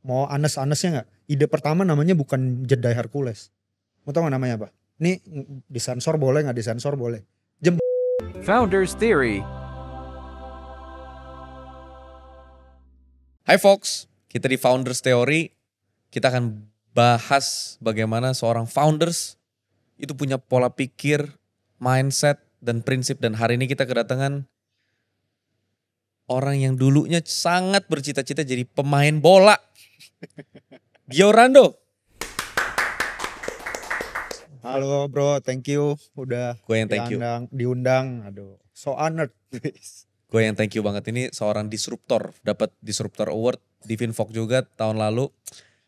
mau anes-anesnya nggak? Ide pertama namanya bukan Jedi Hercules. Mau tau nggak namanya apa? Ini disensor boleh nggak? Disensor boleh. Founders Theory. Hai folks, kita di Founders Theory, kita akan bahas bagaimana seorang founders itu punya pola pikir, mindset, dan prinsip. Dan hari ini kita kedatangan orang yang dulunya sangat bercita-cita jadi pemain bola. Gio Rando. Halo bro, thank you udah Gue yang thank you. diundang. Aduh, so honored. Gue yang thank you banget. Ini seorang disruptor, dapat Disruptor Award di Finvogue juga tahun lalu.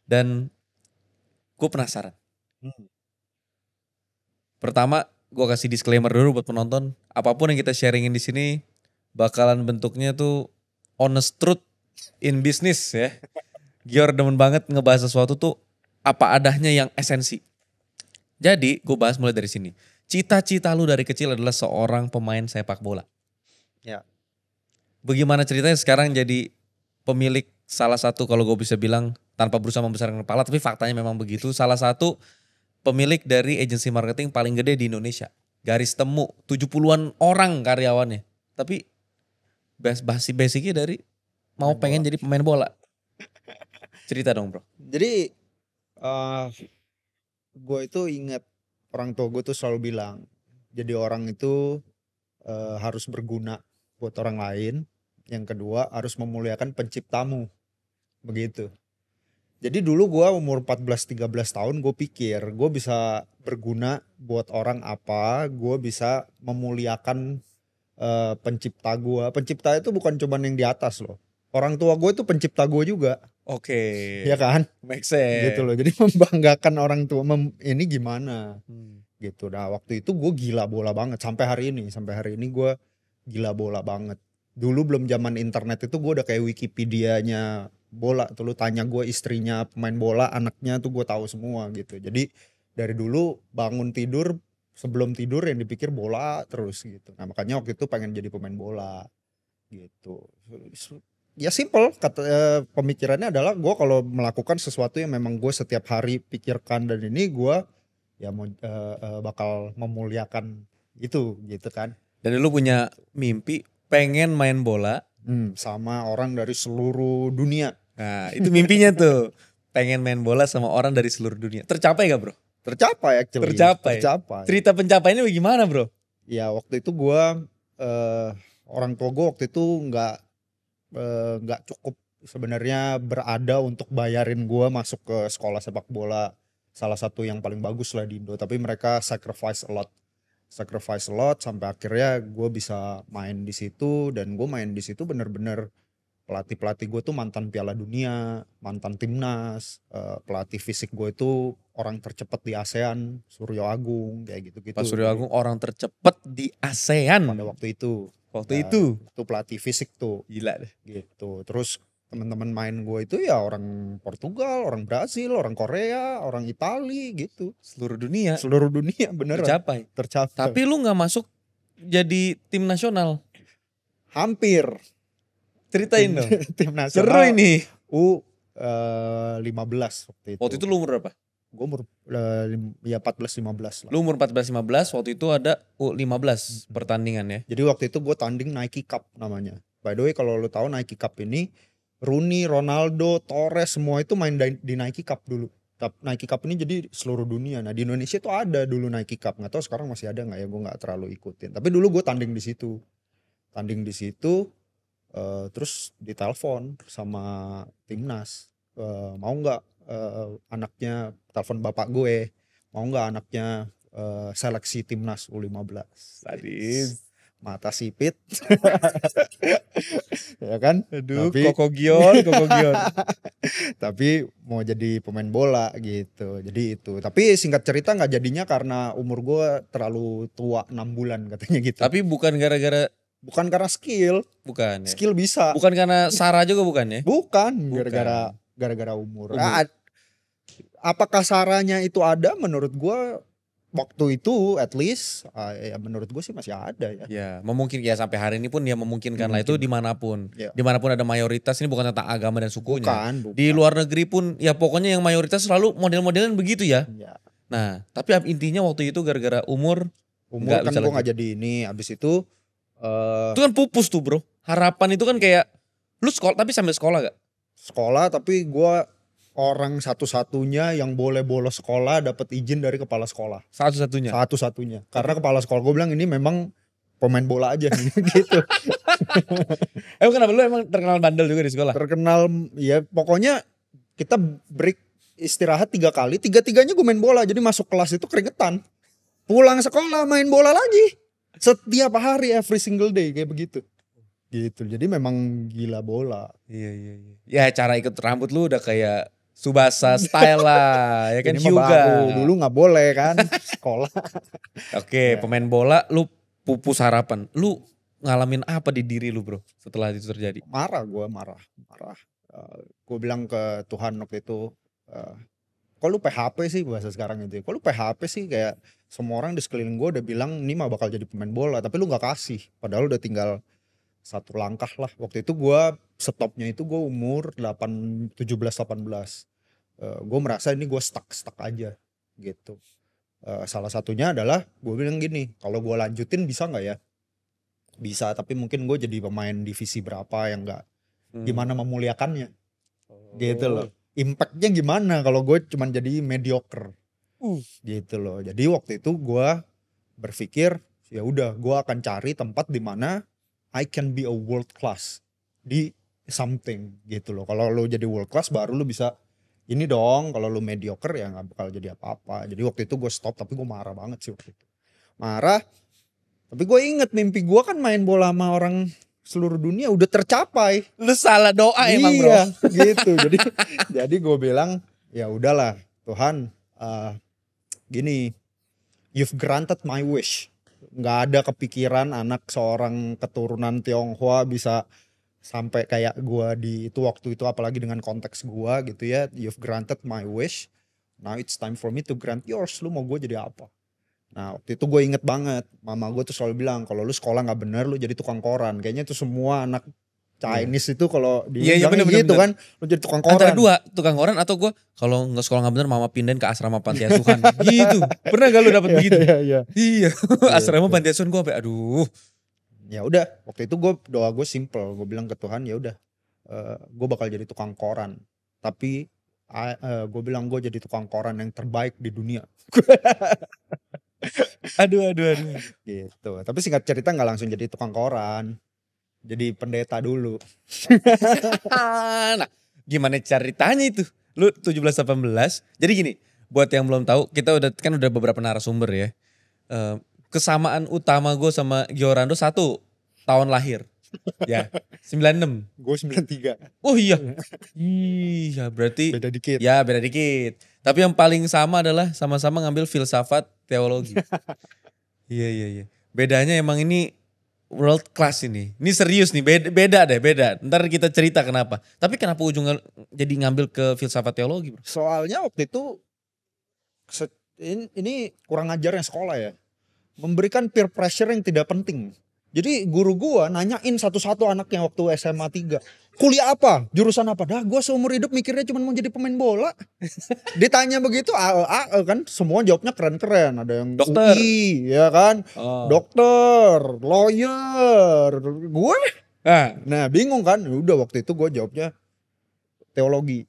Dan gue penasaran. Pertama, gue kasih disclaimer dulu buat penonton. Apapun yang kita sharingin di sini bakalan bentuknya tuh honest truth in business ya. Gior demen banget ngebahas sesuatu tuh apa adanya yang esensi. Jadi gue bahas mulai dari sini. Cita-cita lu dari kecil adalah seorang pemain sepak bola. Ya. Bagaimana ceritanya sekarang jadi pemilik salah satu, kalau gue bisa bilang tanpa berusaha membesarkan kepala, tapi faktanya memang begitu, salah satu pemilik dari agensi marketing paling gede di Indonesia. Garis temu 70-an orang karyawannya. Tapi basicnya dari mau pengen jadi pemain bola. Cerita dong bro. Jadi gue itu ingat orang tua gue tuh selalu bilang, jadi orang itu harus berguna buat orang lain. Yang kedua harus memuliakan penciptamu. Begitu. Jadi dulu gue umur 14-13 tahun gue pikir gue bisa berguna buat orang apa, gue bisa memuliakan pencipta gue. Pencipta itu bukan cuman yang di atas loh. Orang tua gue itu pencipta gue juga. Oke. Ya kan? Make sense. Gitu loh. Jadi membanggakan orang tua ini gimana. Gitu. Nah waktu itu gue gila bola banget. Sampai hari ini gue gila bola banget. Dulu belum zaman internet itu gue udah kayak Wikipedia-nya bola. Tuh lu tanya gue istrinya pemain bola, anaknya tuh gue tahu semua gitu. Jadi dari dulu bangun tidur, sebelum tidur yang dipikir bola terus gitu. Nah makanya waktu itu pengen jadi pemain bola gitu. Ya simple, pemikirannya adalah gue kalau melakukan sesuatu yang memang gue setiap hari pikirkan dan ini gue ya mau bakal memuliakan itu gitu kan. Dan lu punya mimpi pengen main bola sama orang dari seluruh dunia. Nah itu mimpinya tuh, pengen main bola sama orang dari seluruh dunia. Tercapai gak bro? Tercapai actually. Tercapai. Cerita pencapaiannya bagaimana bro? Ya waktu itu gue orang tua gue waktu itu nggak cukup sebenarnya berada untuk bayarin gue masuk ke sekolah sepak bola salah satu yang paling bagus lah di Indo, tapi mereka sacrifice a lot sampai akhirnya gue bisa main di situ. Dan gue main di situ bener-bener pelatih gue tuh mantan Piala Dunia, mantan timnas, pelatih fisik gue itu orang tercepat di ASEAN, Suryo Agung kayak gitu-gitu. Pak Suryo Agung orang tercepat di ASEAN pada waktu itu. Itu pelatih fisik tuh. Gila deh. Gitu. Terus teman-teman main gue itu ya orang Portugal, orang Brasil, orang Korea, orang Itali gitu. Seluruh dunia beneran. Tercapai. Tapi lu gak masuk jadi tim nasional? Hampir. Ceritain dong. Tim nasional. Seru ini. 15 waktu itu. Waktu itu lu umur berapa? Gue umur ya 14-15 lah. Lu umur 14-15, waktu itu ada U15 pertandingan ya. Jadi waktu itu gue tanding Nike Cup namanya. By the way kalau lu tahu Nike Cup ini Rooney, Ronaldo, Torres semua itu main di Nike Cup dulu. Nike Cup ini jadi seluruh dunia. Nah di Indonesia tuh ada dulu Nike Cup. Nggak tahu sekarang masih ada nggak ya, gue nggak terlalu ikutin. Tapi dulu gue tanding di situ. Terus ditelepon sama timnas. Mau nggak anaknya, telepon bapak gue, mau nggak anaknya seleksi timnas U15. Sadis. Mata sipit. Ya kan? Aduh, Koko Gion. Tapi mau jadi pemain bola gitu. Jadi itu. Tapi singkat cerita nggak jadinya karena umur gue terlalu tua 6 bulan katanya gitu. Tapi bukan karena skill. Bukan ya? Skill bisa. Bukan karena Sarah juga bukan ya? Bukan. Gara-gara umur. Apakah saranya itu ada? Menurut gue waktu itu at least ya menurut gue sih masih ada ya. Ya, memungkinkan ya sampai hari ini pun ya memungkinkan lah itu dimanapun. Ya. Dimanapun ada mayoritas, ini bukan tentang agama dan sukunya. Bukan. Di luar negeri pun ya pokoknya yang mayoritas selalu model-modelan begitu ya. Ya. Nah, tapi intinya waktu itu gara-gara umur Umur kan bisa gue lanjut. gak jadi ini. Abis itu Itu kan pupus tuh bro. Harapan itu kan kayak lu sekolah tapi sambil sekolah gak? sekolah, tapi gue orang satu-satunya yang boleh bolos sekolah dapat izin dari kepala sekolah. Satu-satunya. Satu-satunya. Karena kepala sekolah gue bilang ini memang pemain bola aja nih gitu. Emang kenapa lu emang terkenal bandel juga di sekolah? Terkenal ya pokoknya kita break istirahat 3 kali, 3-3-nya gue main bola. Jadi masuk kelas itu keringetan. Pulang sekolah main bola lagi. Setiap hari, every single day kayak begitu. Gitu. Jadi memang gila bola. Iya. Ya cara ikut rambut lu udah kayak Subasa style lah, ya kan Ini mah juga. baru. Dulu gak boleh kan sekolah. Oke, pemain bola lu pupus harapan. Lu ngalamin apa di diri lu bro setelah itu terjadi? Marah gue, marah. Gue bilang ke Tuhan waktu itu, kok lu PHP sih bahasa sekarang itu. Kok lu PHP sih, kayak semua orang di sekeliling gue udah bilang ini mah bakal jadi pemain bola, tapi lu gak kasih. Padahal udah tinggal 1 langkah lah. Waktu itu gue stopnya itu gue umur 17-18. Gue merasa ini gue stuck aja gitu. Salah satunya adalah gue bilang gini, kalau gue lanjutin bisa gak ya? Bisa, tapi mungkin gue jadi pemain divisi berapa yang gak gimana memuliakannya gitu loh. Impactnya gimana kalau gue cuman jadi mediocre gitu loh. Jadi waktu itu gue berpikir ya udah gue akan cari tempat di mana I can be a world class di something gitu loh. Kalau lo jadi world class baru lo bisa ini dong. Kalau lo mediocre ya nggak bakal jadi apa-apa. Jadi waktu itu gue stop, tapi gue marah banget sih waktu itu. Marah. Tapi gue inget mimpi gue kan main bola sama orang seluruh dunia udah tercapai. Lu salah doa emang bro. Iya, gitu. Jadi gue bilang ya udahlah Tuhan, gini, you've granted my wish. Nggak ada kepikiran anak seorang keturunan Tionghoa bisa sampai kayak gue di itu waktu itu, apalagi dengan konteks gue gitu ya. You've granted my wish, now it's time for me to grant yours. Lu mau gue jadi apa? Nah waktu itu gue inget banget, mama gue tuh selalu bilang kalau lu sekolah nggak bener lu jadi tukang koran. Kayaknya itu semua anak Chinese itu kalau Iya, bener, gitu bener. kan, lu jadi tukang koran. Antara dua, tukang koran atau gue kalau nggak sekolah nggak bener mama pindahin ke asrama panti asuhan gitu. Pernah gak lu dapet begitu? Iya. Iya, asrama panti asuhan gue sampai aduh. Ya udah, waktu itu doa gue simple, gue bilang ke Tuhan ya udah, gue bakal jadi tukang koran. Tapi gue bilang gue jadi tukang koran yang terbaik di dunia. Aduh. Gitu. Tapi singkat cerita nggak langsung jadi tukang koran, jadi pendeta dulu. Nah, gimana ceritanya itu? Lu 17-18. Jadi gini, buat yang belum tahu, kita udah beberapa narasumber ya. Kesamaan utama gue sama Giorando 1 tahun lahir. Ya, 96. Gue 93. Oh iya. Iya, berarti Beda dikit. ya beda dikit. Tapi yang paling sama adalah sama-sama ngambil filsafat teologi. Iya. Bedanya emang ini world class ini. Ini serius nih, beda. Ntar kita cerita kenapa. Tapi kenapa ujungnya jadi ngambil ke filsafat teologi bro? Soalnya waktu itu ini kurang ajarnya sekolah ya. Memberikan peer pressure yang tidak penting. Jadi guru gua nanyain satu-satu anaknya waktu SMA 3. Kuliah apa? Jurusan apa? Dah gua seumur hidup mikirnya cuma mau jadi pemain bola. Ditanya begitu kan semua jawabnya keren-keren. Ada yang Dokter. UI ya kan. Dokter, lawyer. Gue nah bingung kan. Udah waktu itu gua jawabnya teologi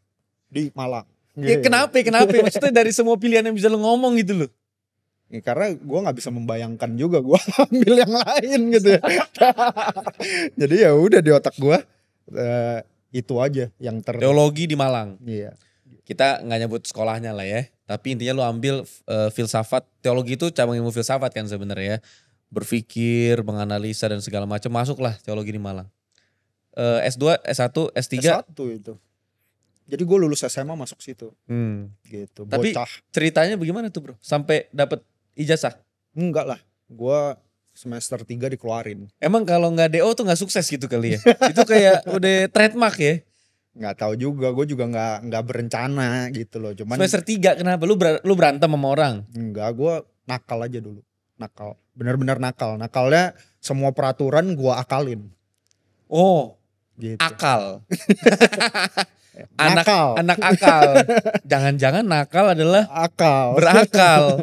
di Malang. Ya, kenapa? Maksudnya dari semua pilihan yang bisa lu ngomong gitu loh. Ya, karena gue nggak bisa membayangkan juga gue ambil yang lain gitu ya. Jadi ya udah di otak gue itu aja yang Teologi di Malang. Iya. Kita nggak nyebut sekolahnya lah ya. Tapi intinya lu ambil filsafat. Teologi itu cabang ilmu filsafat kan sebenarnya ya. Berpikir, menganalisa dan segala macam. Masuklah teologi di Malang. S2, S1, S3. S1 itu. Jadi gue lulus SMA masuk situ. Gitu. Tapi bocah. ceritanya bagaimana tuh bro? Sampai dapat ijazah? Enggak lah. Gue semester 3 dikeluarin. Emang kalau nggak DO tuh nggak sukses gitu kali ya? Itu kayak udah trademark ya? Nggak tahu juga. Gue juga nggak berencana gitu loh. Cuman Semester 3 kenapa? Lu berantem sama orang? enggak, gue nakal aja dulu. Nakal, benar-benar nakal. Nakalnya semua peraturan gua akalin. Oh, Gitu. akal. Nakal. Anak akal. Jangan-jangan nakal adalah Akal. berakal.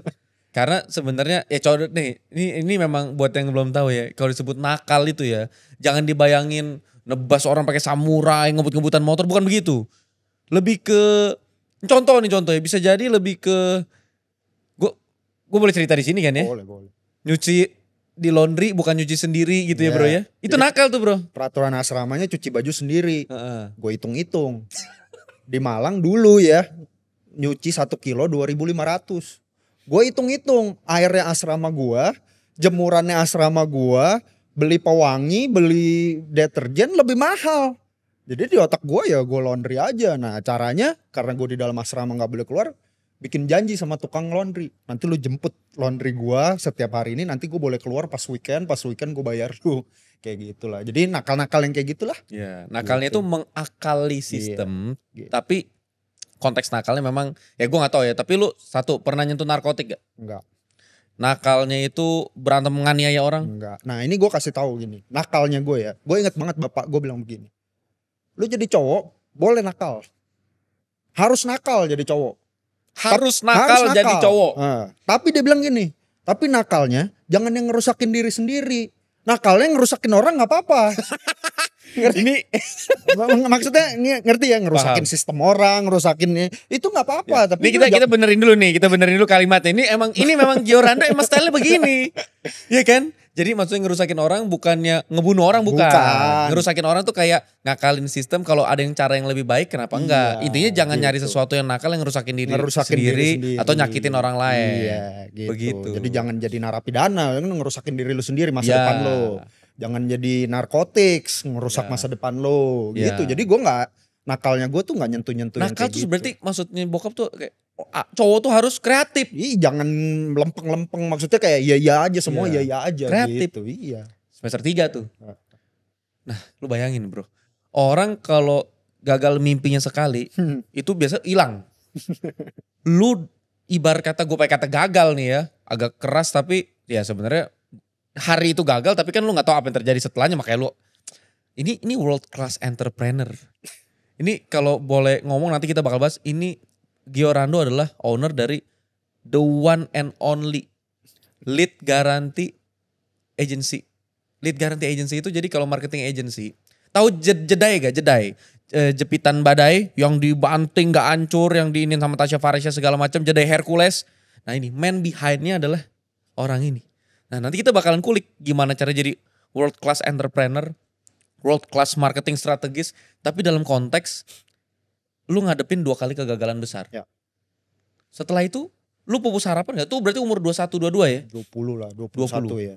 Karena sebenarnya ya coba nih, ini memang buat yang belum tahu ya, kalau disebut nakal itu ya, jangan dibayangin nebas orang pakai samurai, ngebut-ngebutan motor, bukan begitu. Lebih ke contoh ya, bisa jadi lebih ke gue boleh cerita di sini kan ya? Boleh. Nyuci di laundry bukan nyuci sendiri gitu ya, Bro ya. Itu Jadi nakal tuh, Bro. peraturan asramanya cuci baju sendiri. Heeh. Gue hitung-hitung. Di Malang dulu ya, nyuci 1 kilo 2.500. Gue hitung-hitung airnya asrama gua, jemurannya asrama gua, beli pewangi, beli deterjen lebih mahal. Jadi di otak gua ya gue laundry aja. Nah caranya karena gue di dalam asrama nggak boleh keluar, bikin janji sama tukang laundry. Nanti lu jemput laundry gua setiap hari ini, nanti gue boleh keluar pas weekend gue bayar lu. Kayak gitulah. Jadi nakal-nakal yang kayak gitulah. Ya, nakalnya Gitu. itu mengakali sistem, Gitu. tapi konteks nakalnya memang ya gue nggak tahu ya. Tapi lu satu pernah nyentuh narkotik gak? Enggak. Nakalnya itu berantem menganiaya orang? Enggak. Nah ini gue kasih tahu gini, nakalnya gue ya. Gue inget banget bapak gue bilang begini. Lu jadi cowok boleh nakal. Harus nakal jadi cowok. Harus nakal jadi cowok. Nah, tapi dia bilang gini, tapi nakalnya jangan yang ngerusakin diri sendiri. Nakalnya ngerusakin orang gak apa-apa. Ini Maksudnya ngerti ya, ngerusakin sistem orang, ngerusakin itu nggak apa-apa. Tapi ini kita benerin dulu nih, kalimatnya. Ini memang Giorando emang stylenya begini, ya kan? Jadi maksudnya ngerusakin orang bukannya ngebunuh orang, bukan. Ngerusakin orang tuh kayak ngakalin sistem. Kalau ada yang cara yang lebih baik, kenapa enggak? Iya, Intinya jangan gitu. nyari sesuatu yang nakal yang ngerusakin diri Ngerusakin sendiri, diri sendiri atau nyakitin orang lain. Iya, gitu. Begitu. Jadi jangan jadi narapidana, ngerusakin diri lu sendiri, masa Ya. depan lu. Jangan jadi narkotik, ngerusak Ya. masa depan lo, Ya. gitu. Jadi gue nggak, nakalnya gue tuh nggak nyentuh-nyentuh yang Nakal kayak tuh gitu. berarti maksudnya bokap tuh kayak cowok tuh harus kreatif. Ih, jangan lempeng-lempeng, maksudnya kayak iya aja semua, Iya. iya aja Kreatif. gitu. Iya. Semester 3 tuh. Nah, lu bayangin, Bro. Orang kalau gagal mimpinya sekali, itu biasa hilang. Lu ibarat kata, gue pakai kata gagal nih ya, agak keras tapi ya sebenarnya hari itu gagal, tapi kan lu nggak tahu apa yang terjadi setelahnya, makanya lu ini world class entrepreneur. Ini kalau boleh ngomong nanti kita bakal bahas, ini Giorando adalah owner dari the one and only Lead Guarantee Agency. Lead Guarantee Agency itu jadi kalau marketing agency, tahu Jedai gak? Jedai. Jepitan badai yang dibanting gak hancur, yang diinin sama Tasya Farisya segala macam, Jedai Hercules. Nah ini man behind-nya adalah orang ini. Nah nanti kita bakalan kulik gimana cara jadi world class entrepreneur, world class marketing strategis, tapi dalam konteks lu ngadepin 2 kali kegagalan besar. Ya. Setelah itu lu pupus harapan gak? Tuh berarti umur 21-22 ya? 20 lah, 21 ya.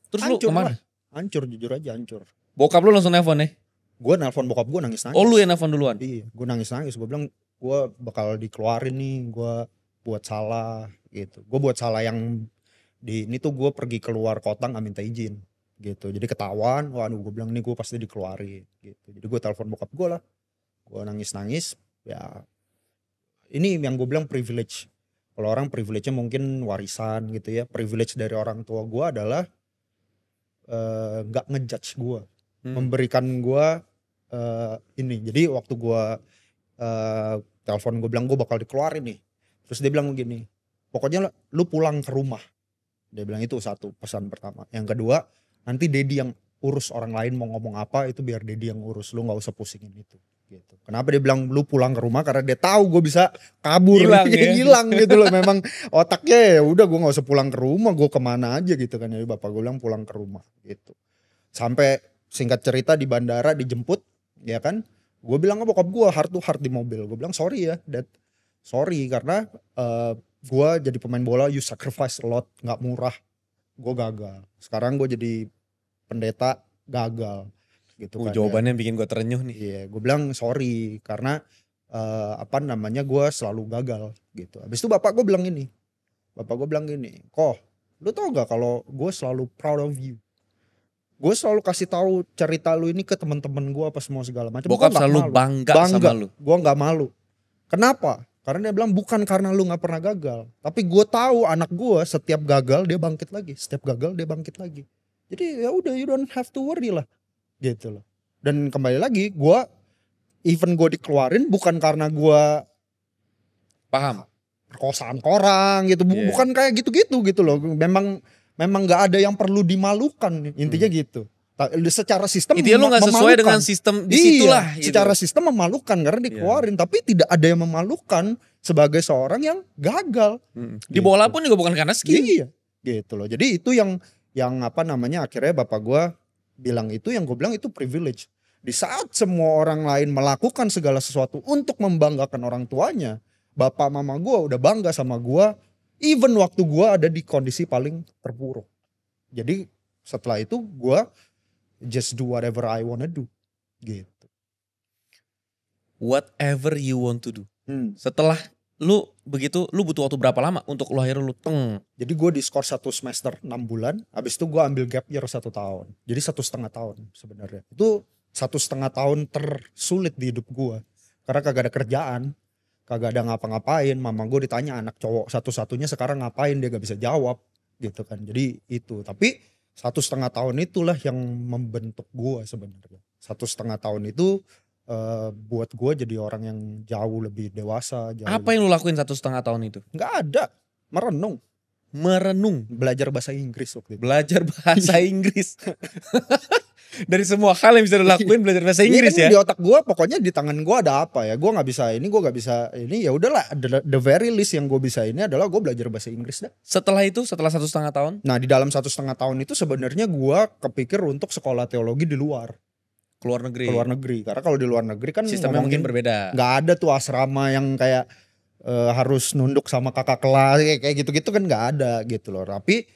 Terus Hancur lu kemana? lah. Hancur, jujur aja hancur. Bokap lu langsung nelfon ya? Gue nelpon bokap gue nangis-nangis. Oh lu yang nelfon duluan? Iya, gue nangis-nangis. Gue bilang gue bakal dikeluarin nih, gue buat salah gitu. Gue buat salah yang ini tuh gue pergi keluar kota gak minta izin gitu. Jadi ketahuan, waduh gue bilang nih gue pasti dikeluarin gitu. Jadi gue telepon bokap gue lah. Gue nangis-nangis, ya ini yang gue bilang privilege. Kalau orang privilege-nya mungkin warisan gitu ya. Privilege dari orang tua gue adalah gak ngejudge gue. Memberikan gue ini. Jadi waktu gue telepon, gue bilang gue bakal dikeluarin nih. Terus dia bilang begini, pokoknya lu pulang ke rumah. Dia bilang itu satu pesan pertama. Yang kedua, nanti Dedi yang urus, orang lain mau ngomong apa itu biar Dedi yang urus, lu gak usah pusingin itu. Gitu. Kenapa dia bilang lu pulang ke rumah? Karena dia tahu gue bisa kabur, hilang gitu loh. Memang otaknya ya udah gue gak usah pulang ke rumah, gue kemana aja gitu kan. Jadi bapak gue bilang pulang ke rumah gitu. Sampai singkat cerita di bandara dijemput, ya kan. Gue bilang ke bokap gue heart to heart di mobil. Gue bilang sorry ya Dad, sorry karena gue jadi pemain bola, you sacrifice a lot, gak murah. Gue gagal. Sekarang gue jadi pendeta, gagal. Gitu kan, jawabannya bikin gue terenyuh nih. Iya, gue bilang sorry karena gue selalu gagal gitu. Habis itu bapak gue bilang gini, Koh, lu tau gak kalau gue selalu proud of you. Gue selalu kasih tahu cerita lu ini ke teman-teman gue apa semua segala macam. Bokap selalu bangga sama lu. Gue nggak malu. Kenapa? Karena dia bilang bukan karena lu nggak pernah gagal, tapi gue tahu anak gue setiap gagal dia bangkit lagi, setiap gagal dia bangkit lagi. Jadi ya udah, you don't have to worry lah, gitu loh. Dan kembali lagi, gue even gue dikeluarin bukan karena gue Paham. perkosaan orang gitu, Iya. bukan kayak gitu-gitu gitu loh. Memang nggak ada yang perlu dimalukan, intinya gitu. Secara sistem Intinya lu gak sesuai memalukan. dengan sistem di situlah. Gitu. Secara sistem memalukan karena dikeluarin, tapi tidak ada yang memalukan sebagai seorang yang gagal. Di bola pun juga bukan karena skill. Iya, gitu loh. Jadi itu yang apa namanya, akhirnya bapak gue bilang itu, yang gue bilang itu privilege. Di saat semua orang lain melakukan segala sesuatu untuk membanggakan orang tuanya, bapak mama gue udah bangga sama gue, even waktu gue ada di kondisi paling terpuruk. Jadi setelah itu gue just do whatever I wanna do, gitu. Whatever you want to do. Setelah Lu begitu, lu butuh waktu berapa lama untuk lu akhirnya lu Jadi gue diskor 1 semester 6 bulan, habis itu gue ambil gap year 1 tahun. Jadi 1,5 tahun sebenarnya. Itu 1,5 tahun tersulit di hidup gue. Karena kagak ada kerjaan, kagak ada ngapa-ngapain. Mama gue ditanya anak cowok satu-satunya sekarang ngapain, dia gak bisa jawab gitu kan. Jadi itu, tapi 1,5 tahun itulah yang membentuk gue sebenarnya. 1,5 tahun itu buat gue jadi orang yang jauh lebih dewasa. Apa yang lu lakuin 1,5 tahun itu? Nggak ada, merenung, belajar bahasa Inggris waktu itu. Belajar bahasa Inggris. Dari semua hal yang bisa lu lakuin belajar bahasa Inggris kan ya. Di otak gue pokoknya di tangan gue ada apa ya, gue nggak bisa ini, ya udahlah, the very least yang gue bisa ini adalah gue belajar bahasa Inggris dah. Setelah 1,5 tahun? Nah di dalam 1,5 tahun itu sebenarnya gue kepikir untuk sekolah teologi di luar. Keluar negeri. Karena kalau di luar negeri kan sistemnya mungkin berbeda. Nggak ada tuh asrama yang kayak harus nunduk sama kakak kelas kayak gitu-gitu kan, nggak ada gitu loh. Tapi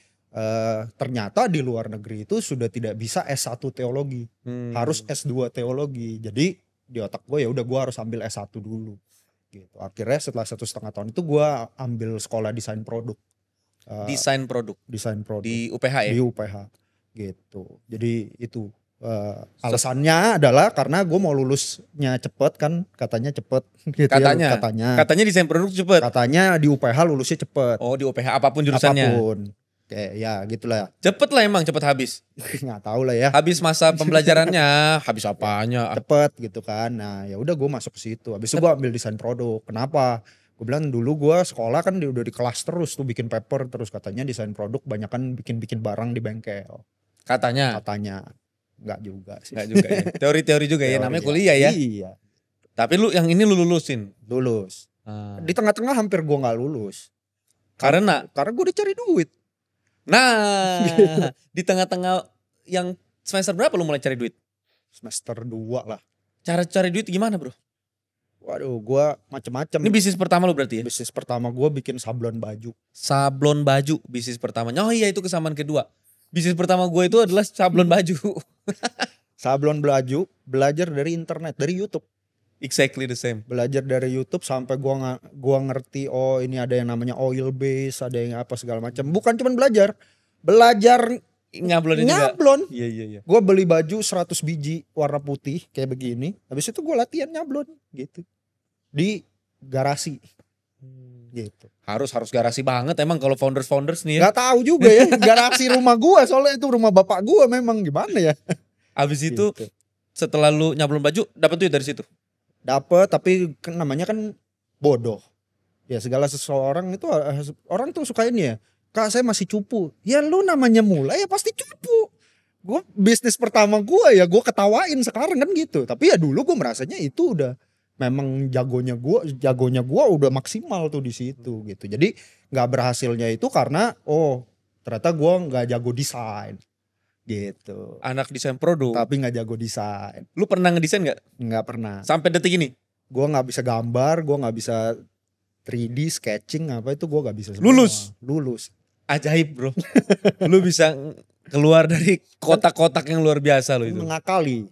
ternyata di luar negeri itu sudah tidak bisa S1 teologi, harus S2 teologi. Jadi di otak gue ya udah gue harus ambil S1 dulu. Gitu. Akhirnya setelah 1,5 tahun itu gue ambil sekolah desain produk. Desain produk di UPH ya? Di UPH gitu. Jadi itu alasannya adalah karena gue mau lulusnya cepet kan, katanya cepet gitu. Katanya desain produk cepet. Katanya di UPH lulusnya cepet. Oh di UPH apapun jurusannya. Kayak ya gitulah. Cepet lah emang, cepet habis. Nggak tahu lah ya. Habis masa pembelajarannya, habis apanya? Cepet gitu kan. Nah ya udah gue masuk ke situ. Habis itu gue ambil desain produk. Kenapa? Gue bilang dulu gue sekolah kan udah di kelas terus tuh bikin paper terus, katanya desain produk banyak kan bikin barang di bengkel. Katanya. Enggak juga sih. Enggak juga ya. Teori-teori juga ya, namanya kuliah ya. Iya. Tapi lu yang ini lu lulusin? Lulus. Di tengah-tengah hampir gue gak lulus. Karena gue udah cari duit. Nah, di tengah-tengah yang semester berapa lu mulai cari duit? Semester 2 lah. Cara cari duit gimana bro? Waduh, gue macem-macem. Ini bisnis pertama lu berarti ya? Bisnis pertama gue bikin sablon baju. Sablon baju bisnis pertamanya. Oh iya, itu kesamaan kedua. Bisnis pertama gue itu adalah sablon baju. Sablon baju, belajar dari internet, dari YouTube. Exactly the same. Belajar dari YouTube sampai gua ngerti, oh ini ada yang namanya oil base, ada yang apa segala macam. Bukan cuma belajar nyablon. Iya. Gua beli baju 100 biji warna putih kayak begini. Habis itu gua latihan nyablon gitu. Di garasi. Gitu. Harus garasi banget emang kalau founders nih ya. Gak tahu juga ya, garasi rumah gua, soalnya itu rumah bapak gua, memang gimana ya. Abis itu gitu. Setelah lu nyablon baju dapet duit dari situ? Dapet, tapi namanya kan bodoh. Ya segala seseorang itu, orang tuh suka ini ya, Kak saya masih cupu. Ya lu namanya mulai ya pasti cupu. Gue bisnis pertama gue ya gue ketawain sekarang kan gitu. Tapi ya dulu gue merasanya itu udah memang jagonya gue udah maksimal tuh di situ gitu. Jadi nggak berhasilnya itu karena ternyata gue nggak jago desain gitu. Anak desain produk tapi nggak jago desain. Lu pernah ngedesain nggak? Nggak pernah. Sampai detik ini? Gue nggak bisa gambar, gue nggak bisa 3D sketching apa itu gue nggak bisa semua. Lulus. Ajaib bro. Lu bisa keluar dari kotak-kotak yang luar biasa lo itu. Mengakali.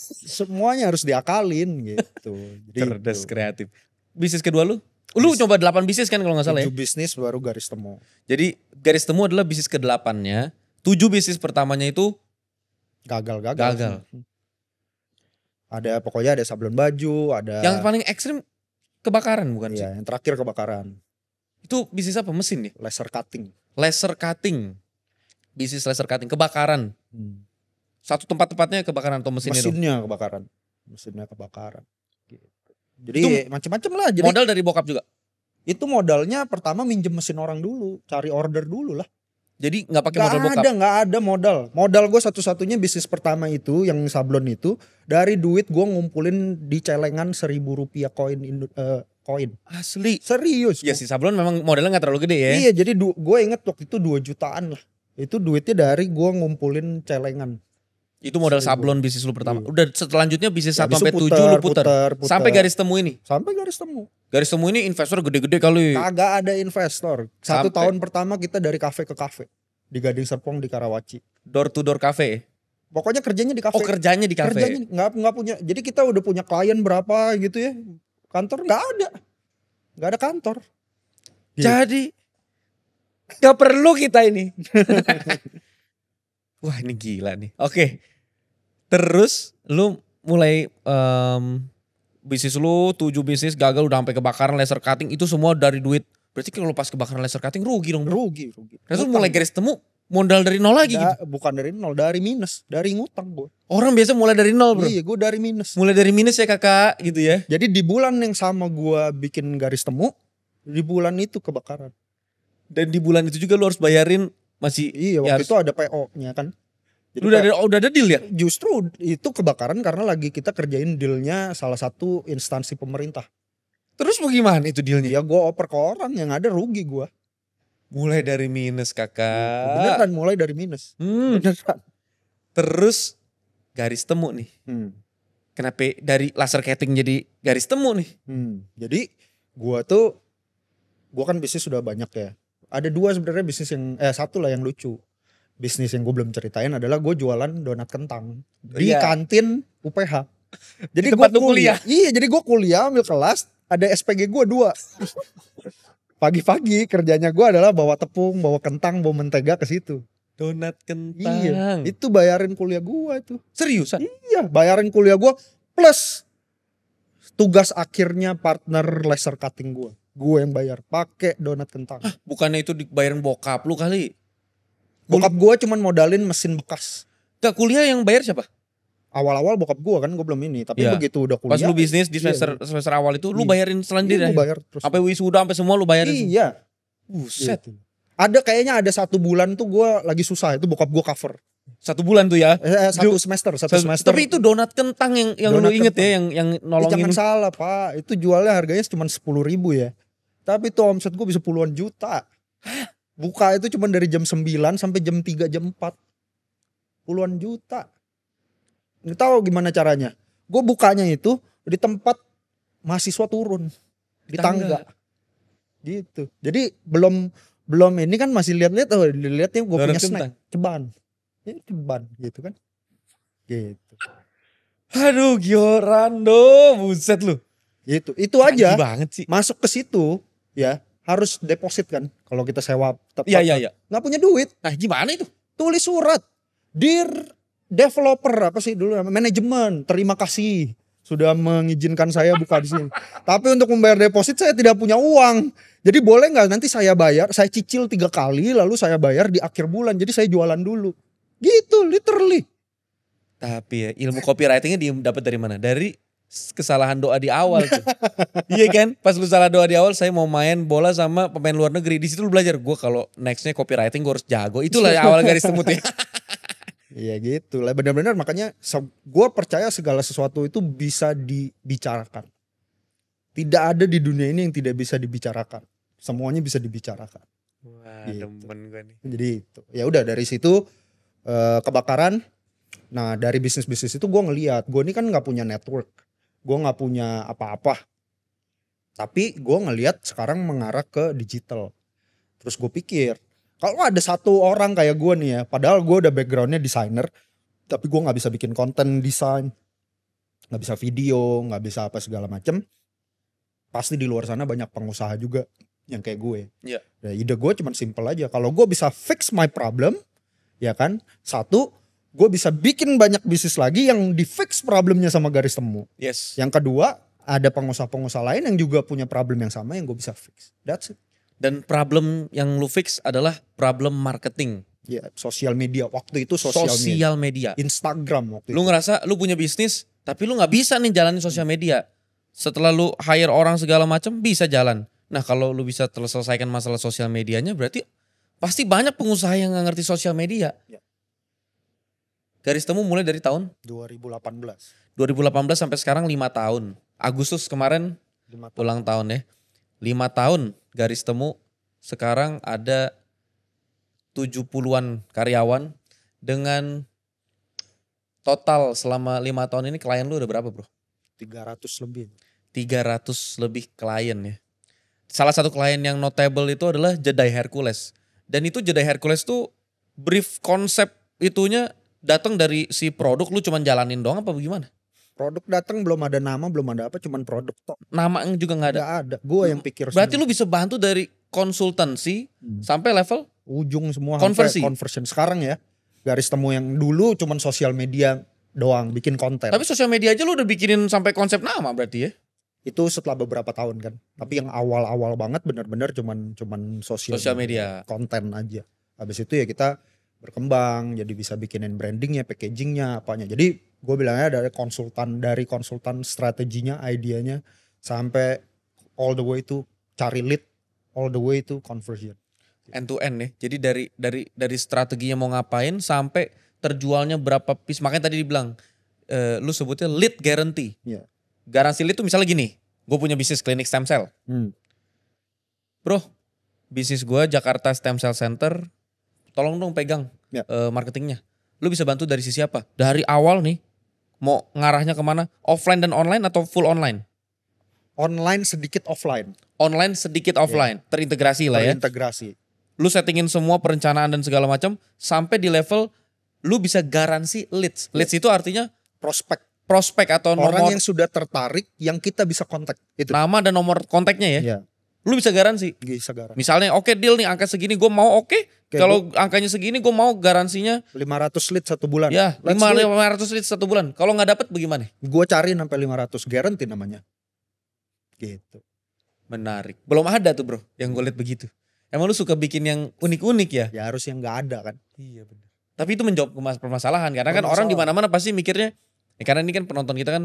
Semuanya harus diakalin gitu. Jadi cerdas, kreatif. Bisnis kedua lu? Lu coba 8 bisnis kan kalau gak salah ya? 7 bisnis baru garis temu. Jadi garis temu adalah bisnis ke-8-nya. 7 bisnis pertamanya itu gagal. Gagal. Pokoknya ada sablon baju, ada. Yang paling ekstrim kebakaran bukan sih? Iya, yang terakhir kebakaran. Itu bisnis apa? Mesin ya? Laser cutting. Laser cutting. Bisnis laser cutting. Kebakaran. Satu tempat-tempatnya kebakaran atau mesinnya dong? Mesinnya kebakaran. Gitu. Jadi Itu macam-macam lah. Jadi modal dari bokap juga? itu modalnya pertama minjem mesin orang dulu. Cari order dulu lah. Jadi gak pakai modal bokap? Gak ada modal. Modal gue satu-satunya bisnis pertama itu yang sablon itu. Dari duit gue ngumpulin di celengan 1.000 rupiah koin. Asli? Serius. Ya si sablon memang modalnya gak terlalu gede ya? Iya, jadi gue inget waktu itu 2 jutaan lah. Itu duitnya dari gue ngumpulin celengan. Itu modal 1.000. sablon bisnis lu pertama. Iya. Udah selanjutnya bisnis Ya, 1 sampai 7 lu puter. Sampai garis temu ini. Sampai garis temu. Garis temu ini investor gede-gede kali. Kagak ada investor. Satu Sampai. tahun pertama kita dari kafe ke kafe. Di Gading Serpong di Karawaci. Door to door cafe. Pokoknya kerjanya di kafe. Oh kerjanya di kafe. Kerjanya nggak punya. Jadi kita udah punya klien berapa gitu ya. Kantor nggak ada kantor. Gitu. Jadi gak perlu kita ini. Wah ini gila nih. Oke. Terus lu mulai bisnis lu 7 bisnis gagal udah sampai kebakaran laser cutting itu semua dari duit. Berarti kalau pas kebakaran laser cutting rugi dong. Rugi. Terus mulai garis temu modal dari nol lagi gitu. Bukan dari nol, dari minus, dari ngutang gue. Orang biasa mulai dari nol bro. Iya, gue dari minus. Mulai dari minus ya kakak gitu ya. Jadi di bulan yang sama gue bikin garis temu, di bulan itu kebakaran. Dan di bulan itu juga lu harus bayarin masih. Iya, waktu itu ada PO-nya kan. Jadi Lu udah ada deal ya? Justru itu kebakaran karena lagi kita kerjain dealnya salah satu instansi pemerintah. Terus bagaimana itu dealnya? Ya gue oper ke orang yang ada rugi gue. Mulai dari minus kakak. Beneran mulai dari minus. Beneran. Terus garis temu nih. Kenapa dari laser cutting jadi garis temu nih? Jadi gue kan bisnis sudah banyak ya. Ada 2 sebenarnya bisnis yang satu lah yang lucu. Bisnis yang gue belum ceritain adalah gue jualan donat kentang di kantin UPH. Jadi gue kuliah. Iya, jadi gue kuliah ambil kelas, ada SPG gue 2. Pagi-pagi kerjanya gue adalah bawa tepung, bawa kentang, bawa mentega ke situ. Donat kentang. Iya, itu bayarin kuliah gue itu. Seriusan? Iya, bayarin kuliah gue plus tugas akhirnya partner laser cutting gue. Gue yang bayar pakai donat kentang. Bukannya itu dibayarin bokap lu kali? Bokap gue cuman modalin mesin bekas. Gak kuliah yang bayar siapa? Awal-awal bokap gue kan, gue belum ini. Tapi Iya. begitu udah kuliah. Pas lu bisnis di semester awal itu lu bayarin Iya, selanjutnya. gue bayar terus. Sampai wisuda sampai semua lu bayarin. Iya. Buset. Gitu. Kayaknya ada 1 bulan tuh gue lagi susah, itu bokap gue cover. 1 bulan tuh ya. Satu semester. Tapi itu donat kentang yang lu inget ya yang nolongin. Jangan salah pak, itu jualnya harganya cuma 10.000 ya. Tapi itu omset gue bisa puluhan juta. Buka itu cuma dari jam 9 sampai jam 3 jam 4. Puluhan juta. Nggak tahu gimana caranya. Gue bukanya itu di tempat mahasiswa turun. Di tangga. Gitu. Jadi belum ini kan masih lihat-lihat, dilihatnya gue punya snack. Ceban. Ya, ceban gitu kan. Gitu. Aduh Giorando, buset lu. Gitu. Itu aja. Banget sih. Masuk ke situ ya harus deposit kan kalau kita sewa tempat. Iya. Nggak punya duit. Nah gimana itu? Tulis surat. Dear developer apa sih dulu manajemen, terima kasih sudah mengizinkan saya buka di sini. Tapi untuk membayar deposit saya tidak punya uang. Jadi boleh nggak nanti saya bayar, saya cicil 3 kali lalu saya bayar di akhir bulan. Jadi saya jualan dulu. Gitu literally. Tapi ya ilmu copywritingnya dapat dari mana? Dari kesalahan doa di awal tuh. Iya kan? Pas lu salah doa di awal, saya mau main bola sama pemain luar negeri. Di situ lu belajar, gue kalau nextnya copywriting gue harus jago. Itulah awal garis temutnya. Iya gitu lah, benar-benar makanya gue percaya segala sesuatu itu bisa dibicarakan. Tidak ada di dunia ini yang tidak bisa dibicarakan. Semuanya bisa dibicarakan. Wah, gitu. demen gue nih. Jadi itu. Ya udah dari situ kebakaran. Nah dari bisnis-bisnis itu gue ngeliat, gue ini kan nggak punya network, gue nggak punya apa-apa. Tapi gue ngeliat sekarang mengarah ke digital. Terus gue pikir, kalau ada satu orang kayak gue nih ya, padahal gue udah backgroundnya desainer, tapi gue nggak bisa bikin konten desain, nggak bisa video, nggak bisa apa segala macem. Pasti di luar sana banyak pengusaha juga yang kayak gue. Iya. Ya, ide gue cuman simple aja. Kalau gue bisa fix my problem, ya kan, satu, gue bisa bikin banyak bisnis lagi yang di fix problemnya sama garis temu. Yes. Yang kedua, ada pengusaha-pengusaha lain yang juga punya problem yang sama yang gue bisa fix. That's it. Dan problem yang lu fix adalah problem marketing. Ya, sosial media waktu itu sosial media. Sosial media. Instagram waktu Lu itu. ngerasa lu punya bisnis tapi lu nggak bisa nih jalanin sosial media. Setelah lu hire orang segala macam bisa jalan. Nah kalau lu bisa selesaikan masalah sosial medianya berarti pasti banyak pengusaha yang nggak ngerti sosial media. Ya. Garis temu mulai dari tahun 2018. 2018 sampai sekarang 5 tahun. Agustus kemarin 5 tahun. ulang tahun ya. 5 tahun garis temu sekarang ada 70-an karyawan dengan total selama 5 tahun ini klien lu udah berapa bro? 300 lebih. 300 lebih klien ya. Salah satu klien yang notable itu adalah Jedai Hercules. Dan itu Jedai Hercules tuh brief konsep itunya datang dari si produk lu cuman jalanin doang apa bagaimana? Produk datang belum ada nama, belum ada apa, cuman produk tok. Nama juga nggak ada. Gak ada. Gue yang pikir Berarti semua. lu bisa bantu dari konsultansi sampai level Ujung semua konversi. sampai conversion. Sekarang ya garis temu yang dulu cuman sosial media doang bikin konten. Tapi sosial media aja lu udah bikinin sampai konsep nama berarti ya. Itu setelah beberapa tahun kan. Tapi yang awal-awal banget benar-benar cuman sosial media. konten aja. Habis itu ya kita berkembang jadi bisa bikinin brandingnya, packagingnya, apanya. Jadi gue bilangnya dari konsultan strateginya, idenya sampai all the way to cari lead, all the way to conversion. End to end ya. Jadi dari strateginya mau ngapain sampai terjualnya berapa piece. Makanya tadi dibilang lu sebutnya lead guarantee. Iya. Garansi lead tuh misalnya gini, gue punya bisnis klinik stem cell. Bro, bisnis gue Jakarta Stem Cell Center, tolong dong pegang Ya. marketingnya. Lu bisa bantu dari sisi apa? Dari awal nih, mau ngarahnya kemana? Offline dan online atau full online? Online sedikit offline. Online sedikit offline, terintegrasi lah ya. Terintegrasi. Lu settingin semua perencanaan dan segala macam sampai di level lu bisa garansi leads. Leads itu artinya prospek atau Orang nomor yang sudah tertarik yang kita bisa kontak itu. nama dan nomor kontaknya ya. Iya, Lu bisa garansi. bisa garansi. Misalnya oke deal nih angka segini gue mau oke. Kalau angkanya segini gue mau garansinya 500 lead 1 bulan. ya Let's do it. 500 leads 1 bulan. Kalau nggak dapet bagaimana? Gue cari sampai 500 guarantee namanya. Gitu. Menarik. Belum ada tuh bro yang gue lihat begitu. Emang lu suka bikin yang unik-unik ya? Ya harus yang nggak ada kan. Iya benar. Tapi itu menjawab permasalahan karena kan orang di mana-mana pasti mikirnya karena ini kan penonton kita kan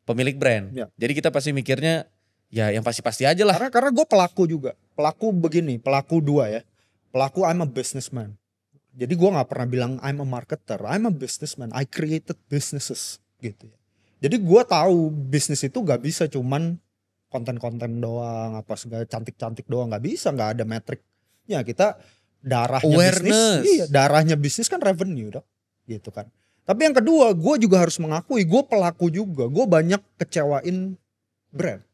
pemilik brand. Ya. Jadi kita pasti mikirnya ya yang pasti-pasti aja lah. Karena gue pelaku juga. Pelaku begini, pelaku 2 ya. Pelaku I'm a businessman. Jadi gue nggak pernah bilang I'm a marketer. I'm a businessman. I created businesses gitu ya. Jadi gue tahu bisnis itu gak bisa cuman konten-konten doang, apa segala cantik-cantik doang, nggak bisa, nggak ada metrik. Ya kita darahnya Awareness. bisnis, iya darahnya bisnis kan revenue dong, gitu kan. Tapi yang kedua, gue juga harus mengakui, gue pelaku juga, gue banyak kecewain brand.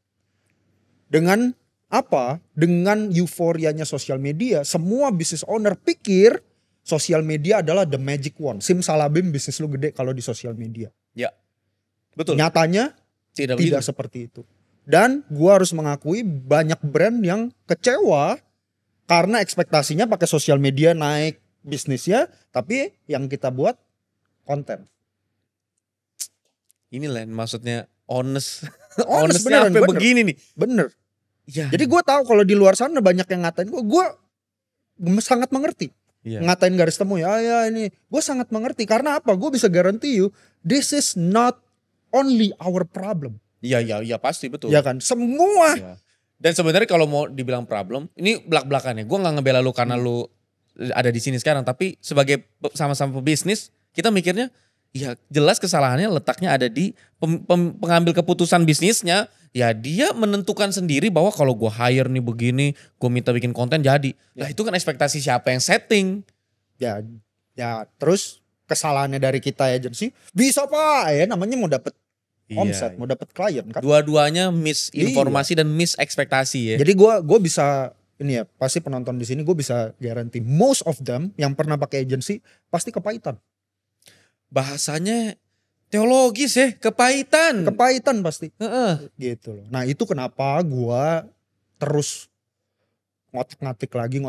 Dengan apa? Dengan euforianya sosial media, semua business owner pikir sosial media adalah the magic wand. Simsalabim bisnis lu gede kalau di sosial media. Ya. Betul. Nyatanya Tidak tidak begitu. seperti itu. Dan gue harus mengakui banyak brand yang kecewa karena ekspektasinya pakai sosial media naik bisnisnya, tapi yang kita buat konten. Inilah maksudnya honest. Honest, Honestnya beneran, sampai bener. begini nih. Bener. Ya. Jadi gue tahu kalau di luar sana banyak yang ngatain gue sangat mengerti. Iya. Ngatain garis temu ya ini. Gue sangat mengerti karena apa? Gue bisa guarantee you this is not only our problem. Iya pasti betul. Ya kan? Semua. Ya. Dan sebenarnya kalau mau dibilang problem, ini belak-belakannya. Gue nggak ngebela lu karena lu ada di sini sekarang, tapi sebagai sama-sama pebisnis, kita mikirnya, ya jelas kesalahannya letaknya ada di pengambil keputusan bisnisnya. Ya dia menentukan sendiri bahwa kalau gue hire nih begini, gue minta bikin konten jadi. Nah itu kan ekspektasi siapa yang setting. Ya terus kesalahannya dari kita agency, bisa pak ya namanya mau dapet omset, mau dapat klien kan. Dua-duanya misinformasi dan misekspektasi ya. Jadi gue bisa ini ya, pasti penonton di sini gue bisa guarantee most of them yang pernah pakai agency pasti kepahitan. Bahasanya teologis ya, kepahitan. Kepahitan pasti. Heeh. Gitu loh. Nah, itu kenapa gue terus ngotak-ngatik lagi.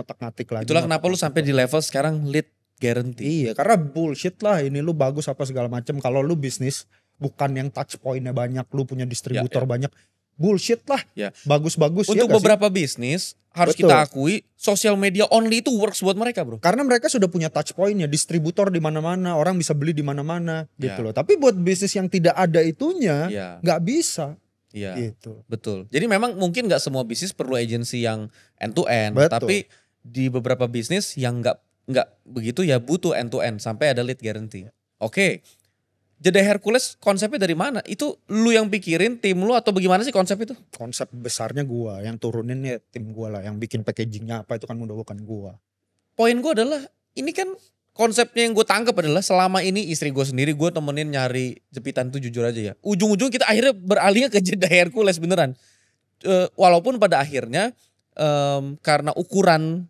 Itulah kenapa lu sampai di level sekarang lead guarantee. Iya, karena bullshit lah ini lu bagus apa segala macam. Kalau lu bisnis bukan yang touch pointnya banyak, lu punya distributor banyak, bullshit lah. Ya. Bagus-bagus ya Untuk gak sih? beberapa bisnis harus Betul. kita akui social media only itu works buat mereka bro. Karena mereka sudah punya touch point-nya, distributor di mana-mana, orang bisa beli di mana-mana gitu Ya. loh. Tapi buat bisnis yang tidak ada itunya, Iya, nggak bisa iya, gitu. betul. Jadi memang mungkin nggak semua bisnis perlu agensi yang end to end, Betul. tapi di beberapa bisnis yang nggak begitu ya butuh end to end sampai ada lead guarantee. Oke. Jeda Hercules konsepnya dari mana? Itu lu yang pikirin, tim lu atau bagaimana sih konsep itu? Konsep besarnya gua, yang turunin ya tim gua lah, yang bikin packagingnya apa itu kan udah bukan gua. Poin gue adalah ini kan konsepnya yang gue tangkap adalah selama ini istri gue sendiri gue temenin nyari jepitan tuh jujur aja ya. Ujung-ujung kita akhirnya beralihnya ke jeda Hercules beneran. Walaupun pada akhirnya karena ukuran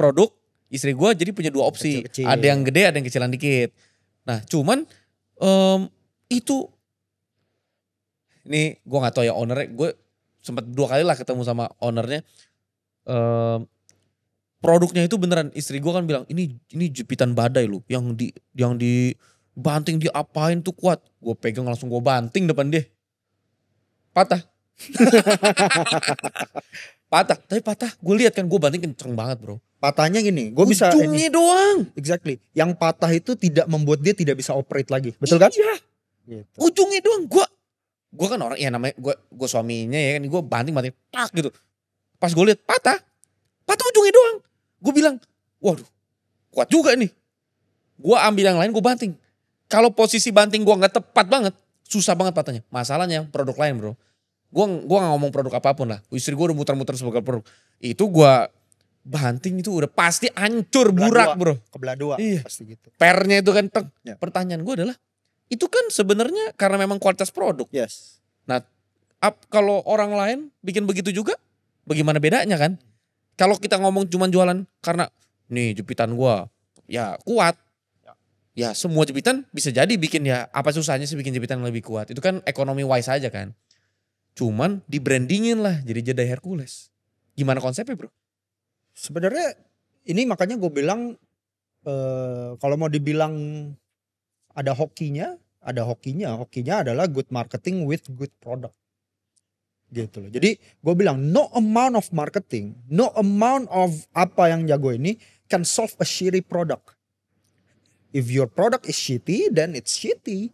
produk istri gue jadi punya dua opsi. Kecil-kecil. Ada yang gede ada yang kecilan dikit. Nah cuman itu ini gue gak tahu ya ownernya, gue sempat 2 kali lah ketemu sama ownernya. Produknya itu beneran istri gue kan bilang ini jepitan badai lu yang di banting diapain tuh kuat. Gue pegang langsung gue banting depan dia. Patah. Tapi patah. Gue lihat kan gue banting kenceng banget bro. Patahnya gini, gue bisa Ujungnya doang. exactly. Yang patah itu tidak membuat dia tidak bisa operate lagi, betul kan? Iya. Gitu. Ujungnya doang. Gue kan orang ya namanya gue suaminya ya kan, gue banting tak gitu. Pas gue lihat patah ujungnya doang. Gue bilang, waduh, kuat juga nih. Gue ambil yang lain, gue banting. Kalau posisi banting gue nggak tepat banget, susah banget patahnya. Masalahnya produk lain bro. Gue nggak ngomong produk apapun lah. Istri gue udah muter-muter sebagai produk. Itu gue banting itu udah pasti hancur burak bro. Kebelah dua, Iya. pasti gitu. Pernya itu kan tek. Ya. Pertanyaan gue adalah, itu kan sebenarnya karena memang kualitas produk. Yes. Kalau orang lain bikin begitu juga, bagaimana bedanya kan? Kalau kita ngomong cuma jualan karena nih jepitan gua ya kuat. Ya semua jepitan bisa jadi bikin ya, apa susahnya sih bikin jepitan yang lebih kuat. Itu kan ekonomi wise aja kan. Cuman di brandingin lah jadi jeda Hercules. Gimana konsepnya bro? Sebenarnya ini makanya gue bilang kalau mau dibilang ada hokinya. Hokinya adalah good marketing with good product. Gitu loh. Jadi gue bilang no amount of marketing, no amount of apa yang jago ini can solve a shitty product. If your product is shitty, then it's shitty.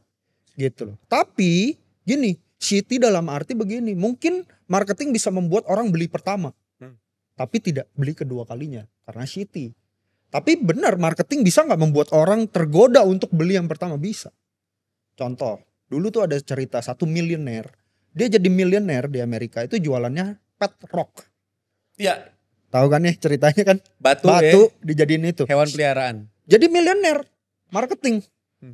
Gitu loh. Tapi gini, shitty dalam arti begini, mungkin marketing bisa membuat orang beli pertama. Tapi tidak beli kedua kalinya karena shitty. Tapi benar marketing bisa gak membuat orang tergoda untuk beli yang pertama? Bisa. Contoh, dulu tuh ada cerita satu miliuner. Dia jadi miliuner di Amerika itu jualannya pet rock. Ya. Tahu kan nih ceritanya kan? Batu dijadiin itu. hewan peliharaan. Jadi miliuner marketing.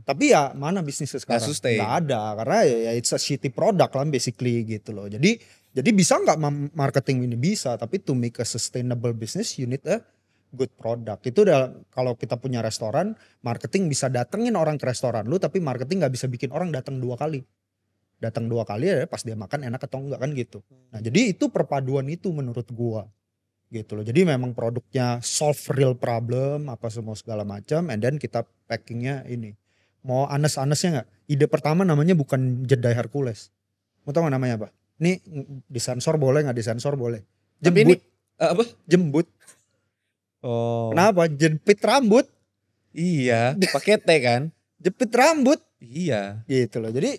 Tapi ya mana bisnisnya sekarang? Nggak sustain. Nggak ada karena ya it's a shitty product lah basically gitu loh. Jadi bisa nggak marketing ini bisa, tapi to make a sustainable business you need a good product. Itu udah kalau kita punya restoran, marketing bisa datengin orang ke restoran lu, tapi marketing nggak bisa bikin orang datang 2 kali. Datang 2 kali ya pas dia makan enak atau enggak kan gitu. Nah jadi itu perpaduan itu menurut gua gitu loh. Jadi memang produknya solve real problem apa semua segala macam, and then kita packingnya ini. Mau anes-anesnya nggak? Ide pertama namanya bukan jeda Hercules. Mau tau gak namanya apa? Ini disensor boleh nggak disensor boleh? Tapi ini Jembut. Jembut. Oh. Kenapa? Jepit rambut. Iya, pakai T kan? Jepit rambut. Iya. Gitu loh. Jadi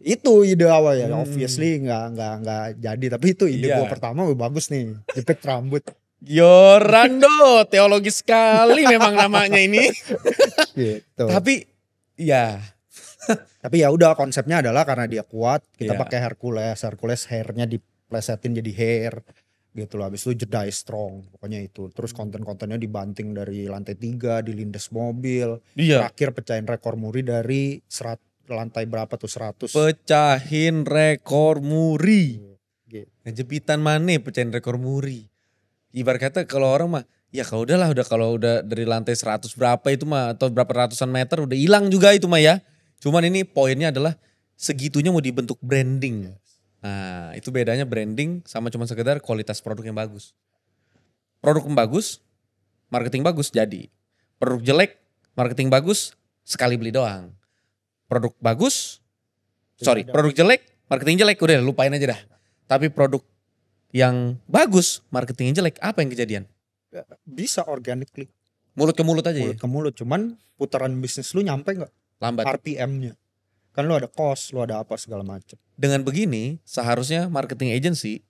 itu ide awal ya. Obviously nggak jadi. Tapi itu ide Iya. gua pertama bagus nih. Jepit rambut. Yorando, teologi sekali memang namanya ini. Gitu. Tapi ya Tapi ya udah konsepnya adalah karena dia kuat kita Iya. pakai Hercules hairnya diplesetin jadi hair gitu loh. Habis itu jedai strong pokoknya itu. Terus konten-kontennya dibanting dari lantai 3 dilindas mobil. iya. Terakhir pecahin rekor muri dari lantai berapa tuh 100. Pecahin rekor muri. Gitu. Ngejepitan mana pecahin rekor muri. Ibarat kata kalau orang mah ya kalau udah dari lantai 100 berapa itu mah atau berapa ratusan meter udah hilang juga itu mah ya. Cuman ini poinnya adalah segitunya mau dibentuk branding. Nah itu bedanya branding sama cuma sekedar kualitas produk yang bagus. Produk yang bagus, marketing bagus jadi. Produk jelek, marketing bagus, sekali beli doang. Produk bagus, produk jelek, marketing jelek, udah lupain aja dah. tapi produk yang bagus, marketingnya jelek, apa yang kejadian? Bisa organically, Mulut ke mulut aja ya? mulut ke mulut. Cuman putaran bisnis lu nyampe nggak Lambat. RPM-nya? Kan lu ada cost, lu ada apa segala macam. Dengan begini, seharusnya marketing agency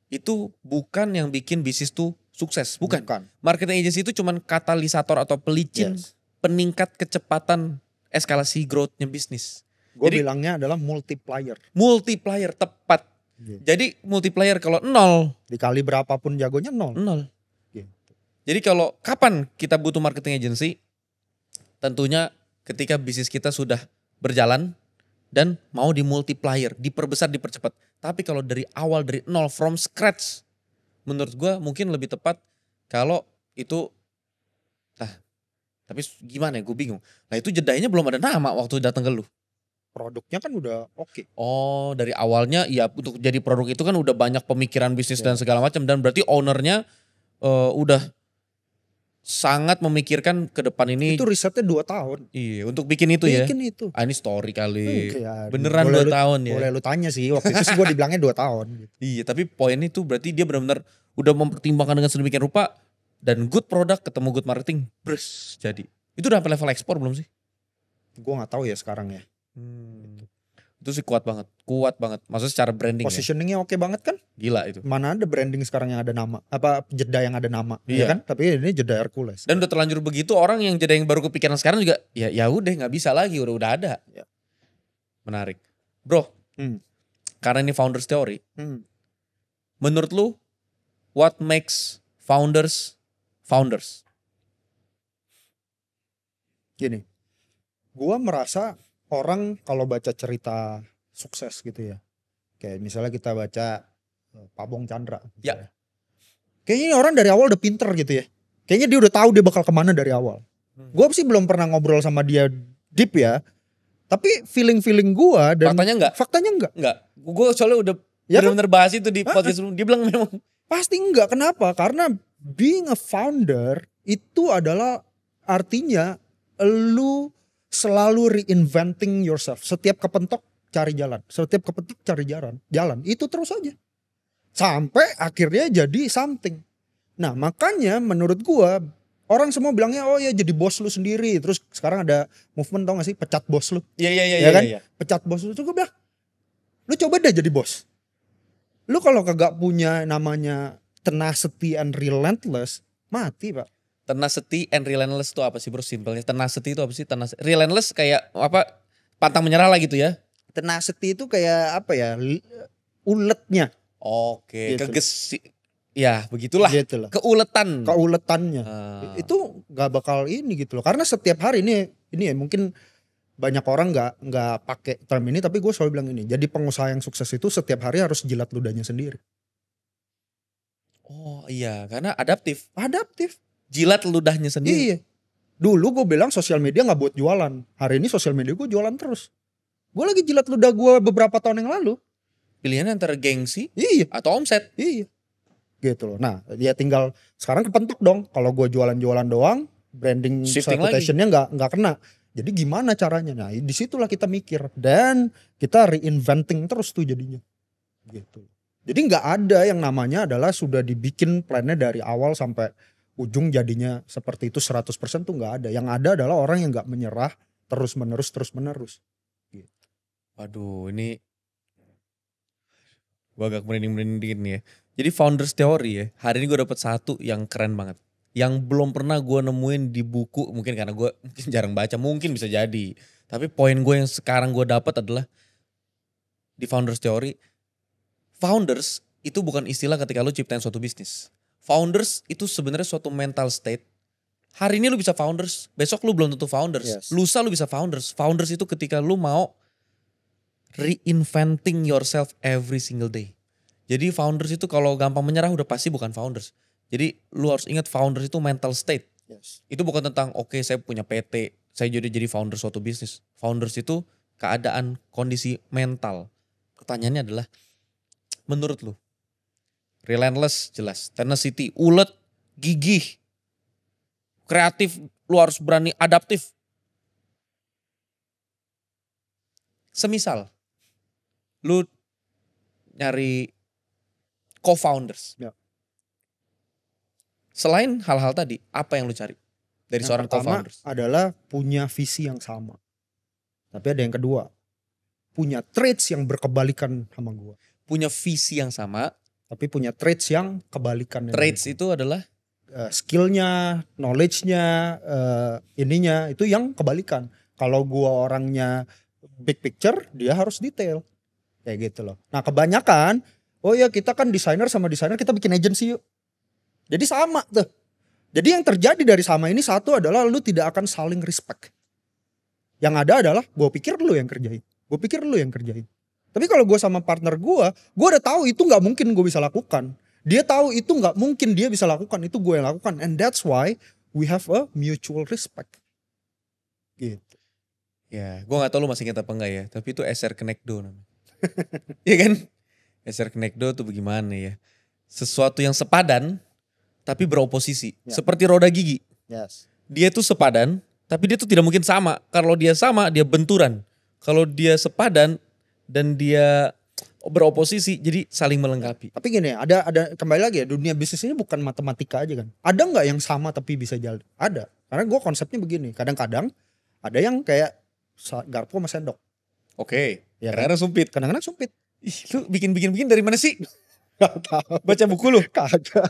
itu bukan yang bikin bisnis tuh sukses. Bukan. Marketing agency itu cuman katalisator atau pelicin Yes. peningkat kecepatan eskalasi growth-nya bisnis. Gue Jadi- bilangnya adalah multiplier. Multiplier tepat. Gitu. Jadi multiplier kalau 0, Dikali berapapun jagonya 0. 0. Gitu. Jadi kalau kapan kita butuh marketing agency? Tentunya ketika bisnis kita sudah berjalan dan mau dimultiplier, diperbesar, dipercepat. Tapi kalau dari awal, dari 0, from scratch, menurut gue mungkin lebih tepat kalau itu, tapi gimana ya, gue bingung. Nah itu jedanya belum ada nama waktu datang ke lu. Produknya kan udah oke. Oh, dari awalnya ya untuk jadi produk itu kan udah banyak pemikiran bisnis Ya. dan segala macam, dan berarti ownernya udah sangat memikirkan ke depan ini. Itu risetnya 2 tahun. Iya, untuk bikin itu ya. Bikin itu. Ah, ini story kali. Ya, Beneran boleh 2 lu- tahun ya. Boleh lu tanya sih. Waktu itu sih gue dibilangnya 2 tahun. Gitu. Iya, tapi poin itu berarti dia benar-benar udah mempertimbangkan dengan sedemikian rupa, dan good product ketemu good marketing, bres, jadi. Itu udah sampai level ekspor belum sih? Gue gak tahu ya sekarang ya. Itu sih kuat banget. Maksudnya secara branding ya. Positioningnya oke banget kan? Gila itu. Mana ada branding sekarang yang ada nama? Apa jeda yang ada nama? Iya. Ya kan? Tapi ini jeda Hercules. Dan udah terlanjur begitu, orang yang jadi yang baru kepikiran sekarang juga ya udah nggak bisa lagi, udah ada. Ya. Menarik. Bro. Hmm. Karena ini founders theory. Hmm. Menurut lu what makes founders? Gini. Gua merasa orang kalau baca cerita sukses gitu ya. Kayak misalnya kita baca Pak Bong Chandra. Ya. Kayaknya ini orang dari awal udah pinter gitu ya. Kayaknya dia udah tahu dia bakal kemana dari awal. Gue sih belum pernah ngobrol sama dia deep ya. Tapi feeling gua dan Faktanya enggak? Enggak. Gue soalnya udah Ya kan? benar-benar bahas itu di podcast sebelum. Dia bilang memang Pasti enggak. Kenapa? Karena being a founder itu adalah artinya lu selalu reinventing yourself. Setiap kepentok cari jalan. Setiap kepentok cari jalan. Itu terus aja. Sampai akhirnya jadi something. Nah makanya menurut gua orang semua bilangnya oh ya jadi bos lu sendiri. Terus sekarang ada movement tau gak sih pecat bos lu. Iya kan? iya. Pecat bos lu. Terus gue bilang lu coba deh jadi bos. Lu kalau kagak punya namanya tenacity and relentless, mati pak. Tenacity and relentless itu apa sih bro? Simpelnya tenacity itu apa sih? Relentless kayak apa? Pantang menyerah lah gitu ya? Tenacity itu kayak apa ya? Uletnya. Oke, Gitu. Ya begitulah. Gitu lah. Keuletan. Keuletannya. Ah. Itu gak bakal ini gitu loh. Karena setiap hari ini ya mungkin banyak orang nggak pakai term ini, tapi gue selalu bilang ini. Jadi pengusaha yang sukses itu setiap hari harus jilat ludahnya sendiri. Oh iya, karena adaptif. Adaptif. Jilat ludahnya sendiri. Iya. Dulu gue bilang sosial media nggak buat jualan. Hari ini sosial media gue jualan terus. Gue lagi jilat ludah gue beberapa tahun yang lalu. Pilihannya antara gengsi Iya. atau omset. Iya. Gitu loh. Nah dia tinggal sekarang kepentok dong. Kalau gue jualan-jualan doang, branding Shifting reputationnya nggak kena. Jadi gimana caranya? Nah disitulah kita mikir. Dan kita reinventing terus tuh jadinya. Gitu. Jadi nggak ada yang namanya adalah sudah dibikin plannya dari awal sampai ujung jadinya seperti itu 100% tuh nggak ada. Yang ada adalah orang yang nggak menyerah terus menerus. Gitu. Waduh ini gue agak merinding dikit nih ya. Jadi founders theory ya, hari ini gue dapet satu yang keren banget. Yang belum pernah gue nemuin di buku, mungkin karena gue mungkin jarang baca, mungkin bisa jadi. Tapi poin gue yang sekarang gue dapat adalah di founders theory, founders itu bukan istilah ketika lu ciptain suatu bisnis. Founders itu sebenarnya suatu mental state. Hari ini lu bisa founders, besok lu belum tentu founders. Yes. Lusa lu bisa founders. Founders itu ketika lu mau reinventing yourself every single day. Jadi founders itu kalau gampang menyerah udah pasti bukan founders. Jadi lu harus ingat founders itu mental state. Yes. Itu bukan tentang oke, saya punya PT, saya jadi founder suatu bisnis. Founders itu keadaan kondisi mental. Pertanyaannya adalah menurut lu relentless jelas, tenacity, ulet, gigih, kreatif, lu harus berani adaptif. Semisal lu nyari co-founders. Ya. Selain hal-hal tadi, apa yang lu cari dari Yang seorang pertama co-founders? adalah punya visi yang sama. Tapi ada yang kedua, punya traits yang berkebalikan sama gue. Punya visi yang sama. Tapi punya traits yang kebalikan. Traits itu adalah skillnya, knowledge-nya, ininya itu yang kebalikan. Kalau gue orangnya big picture, dia harus detail. Kayak gitu loh. Nah kebanyakan, oh ya kita kan desainer sama desainer kita bikin agency yuk. Jadi sama tuh. Jadi yang terjadi dari sama ini satu adalah lu tidak akan saling respect. Yang ada adalah gue pikir lu yang kerjain. Gue pikir lu yang kerjain. Tapi kalau gue sama partner gue udah tahu itu gak mungkin gue bisa lakukan. Dia tahu itu gak mungkin dia bisa lakukan. Itu gue yang lakukan. And that's why we have a mutual respect. Gitu. ya, gue gak tahu lu masih ingat apa enggak ya. Tapi itu SR Kenekdo namanya. Iya kan? SR Kenekdo tuh bagaimana ya. Sesuatu yang sepadan tapi beroposisi. Ya. Seperti roda gigi. Yes. Dia tuh sepadan tapi dia tuh tidak mungkin sama. Kalau dia sama dia benturan. Kalau dia sepadan dan dia beroposisi jadi saling melengkapi. Tapi gini ya, ada kembali lagi ya, dunia bisnis ini bukan matematika aja kan. Ada nggak yang sama tapi bisa jalan? Ada. Karena gue konsepnya begini. Kadang-kadang ada yang kayak garpu sama sendok. Oke. Ya kan? Kadang-kadang sumpit. Kadang-kadang sumpit. Ih, lu bikin dari mana sih? Gak tahu. Baca buku lu? Kagak.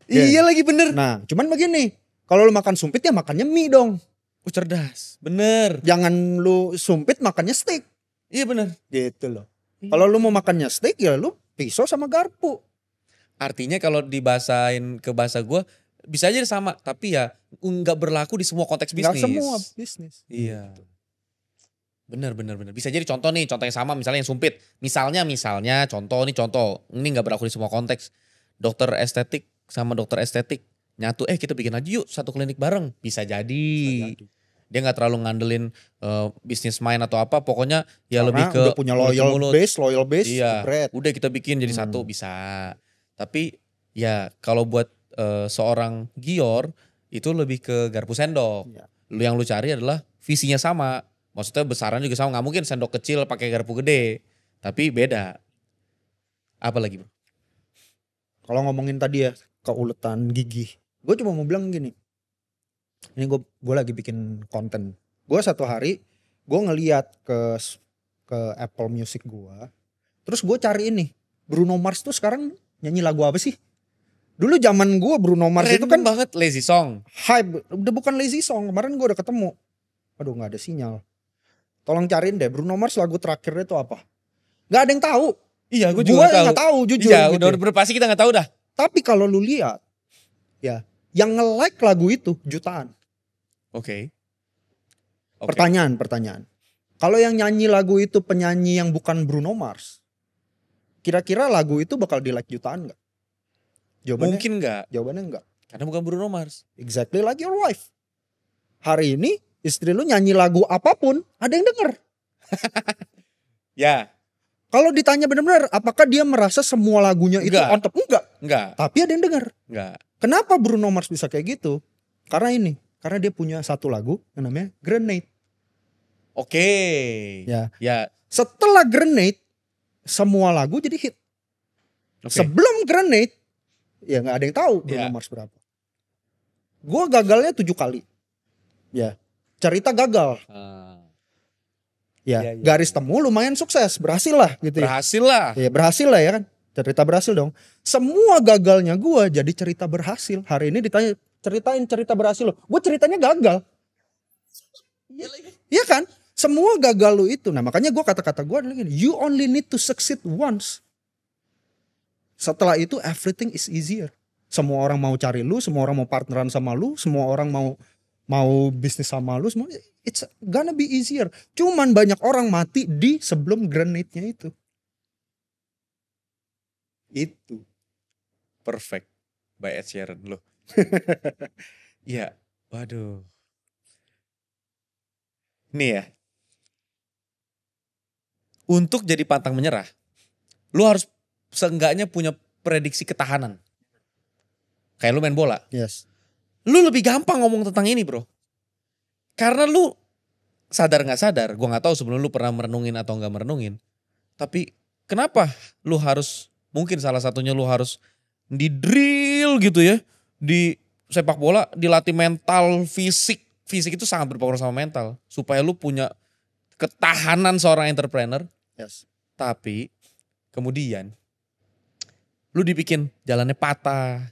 Iya lagi bener. Nah, cuman begini. Kalau lu makan sumpit ya makannya mie dong. Cerdas. Bener. Jangan lu sumpit makannya steak. Iya bener. Gitu loh. Kalau lu mau makannya steak ya lu pisau sama garpu. Artinya kalau dibahasain ke bahasa gue bisa aja sama. Tapi ya nggak berlaku di semua konteks Gak bisnis. semua bisnis. Iya. Bener. Bisa jadi contoh nih, contoh yang sama misalnya yang sumpit. Misalnya contoh. Ini gak berlaku di semua konteks. Dokter estetik sama dokter estetik nyatu, kita bikin aja yuk satu klinik bareng. Bisa jadi. Dia gak terlalu ngandelin bisnis main atau apa. Pokoknya ya Karena lebih ke udah punya loyal base. Iya, Jebret. udah kita bikin jadi satu bisa. Tapi ya kalau buat seorang Gior itu lebih ke garpu sendok. Iya. Yang lu cari adalah visinya sama. Maksudnya besaran juga sama. Gak mungkin sendok kecil pakai garpu gede. Tapi beda. Apa lagi bro? Kalau ngomongin tadi ya keuletan gigi. Gue cuma mau bilang gini. Ini gue lagi bikin konten. Gue satu hari gue ngeliat ke Apple Music gue. Terus gue cari ini. Bruno Mars tuh sekarang nyanyi lagu apa sih? Dulu zaman gue Bruno Mars itu kan banget lazy song. hype. Udah bukan lazy song. Kemarin gue udah ketemu. Aduh gak ada sinyal. Tolong cariin deh Bruno Mars lagu terakhirnya itu apa. Gak ada yang tahu. Iya gue Gue juga gak tahu jujur. Iya gitu. udah pasti kita gak tahu dah. Tapi kalau lu lihat. Ya. Yang nge-like lagu itu jutaan. Oke. Pertanyaan. Kalau yang nyanyi lagu itu penyanyi yang bukan Bruno Mars. Kira-kira lagu itu bakal di-like jutaan gak? Jawabannya, Mungkin gak. Jawabannya enggak. Karena bukan Bruno Mars. Exactly like your wife. Hari ini istri lu nyanyi lagu apapun ada yang denger. Ya. Kalau ditanya benar-benar apakah dia merasa semua lagunya itu Enggak. on top? Enggak. Tapi ada yang denger. Enggak. Kenapa Bruno Mars bisa kayak gitu? Karena dia punya satu lagu yang namanya Grenade. Oke. Ya. Ya. Setelah Grenade semua lagu jadi hit. Oke. Sebelum Grenade ya nggak ada yang tahu Bruno Ya. Mars berapa. Gue gagalnya 7 kali. Ya. Cerita gagal. Ya, Iya. garis temu lumayan sukses, berhasil lah gitu ya. Berhasil lah. Ya berhasil lah ya kan. Cerita berhasil dong. Semua gagalnya gue jadi cerita berhasil. Hari ini ditanya ceritain cerita berhasil lo. Gue ceritanya gagal. Iya kan? Semua gagal lu itu. Nah makanya gue kata-kata gue adalah gini. You only need to succeed once. Setelah itu everything is easier. Semua orang mau cari lu. Semua orang mau partneran sama lu. Semua orang mau bisnis sama lu. Semua, it's gonna be easier. Cuman banyak orang mati di sebelum grenade-nya itu. Itu. Perfect. By Ed Sheeran loh. Iya. Waduh. Nih ya. Untuk jadi pantang menyerah, lu harus seenggaknya punya prediksi ketahanan. Kayak lu main bola. Yes. Lu lebih gampang ngomong tentang ini bro. Karena lu sadar gak sadar, gue gak tahu sebelum lu pernah merenungin atau gak merenungin. Tapi kenapa lu harus Mungkin salah satunya lu harus di drill gitu ya. Di sepak bola dilatih mental, fisik. Fisik itu sangat berpengaruh sama mental. Supaya lu punya ketahanan seorang entrepreneur. Yes. Tapi kemudian lu dibikin jalannya patah.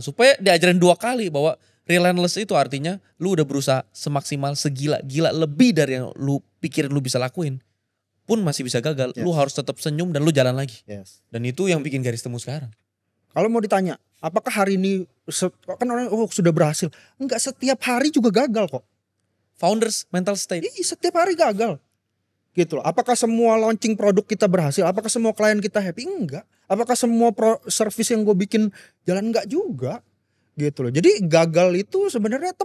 Supaya diajarin 2 kali bahwa relentless itu artinya lu udah berusaha semaksimal, segila-gila lebih dari yang lu pikirin lu bisa lakuin. Pun masih bisa gagal. Yes. Lu harus tetap senyum dan lu jalan lagi. Yes. Dan itu yang bikin garis temu sekarang. Kalau mau ditanya, apakah hari ini kan orang sudah berhasil? Enggak, setiap hari juga gagal kok. Founders mental state. Iya, setiap hari gagal. Gitu loh. Apakah semua launching produk kita berhasil? Apakah semua klien kita happy? Enggak. Apakah semua service yang gue bikin jalan? Enggak juga. Gitu loh. Jadi gagal itu sebenarnya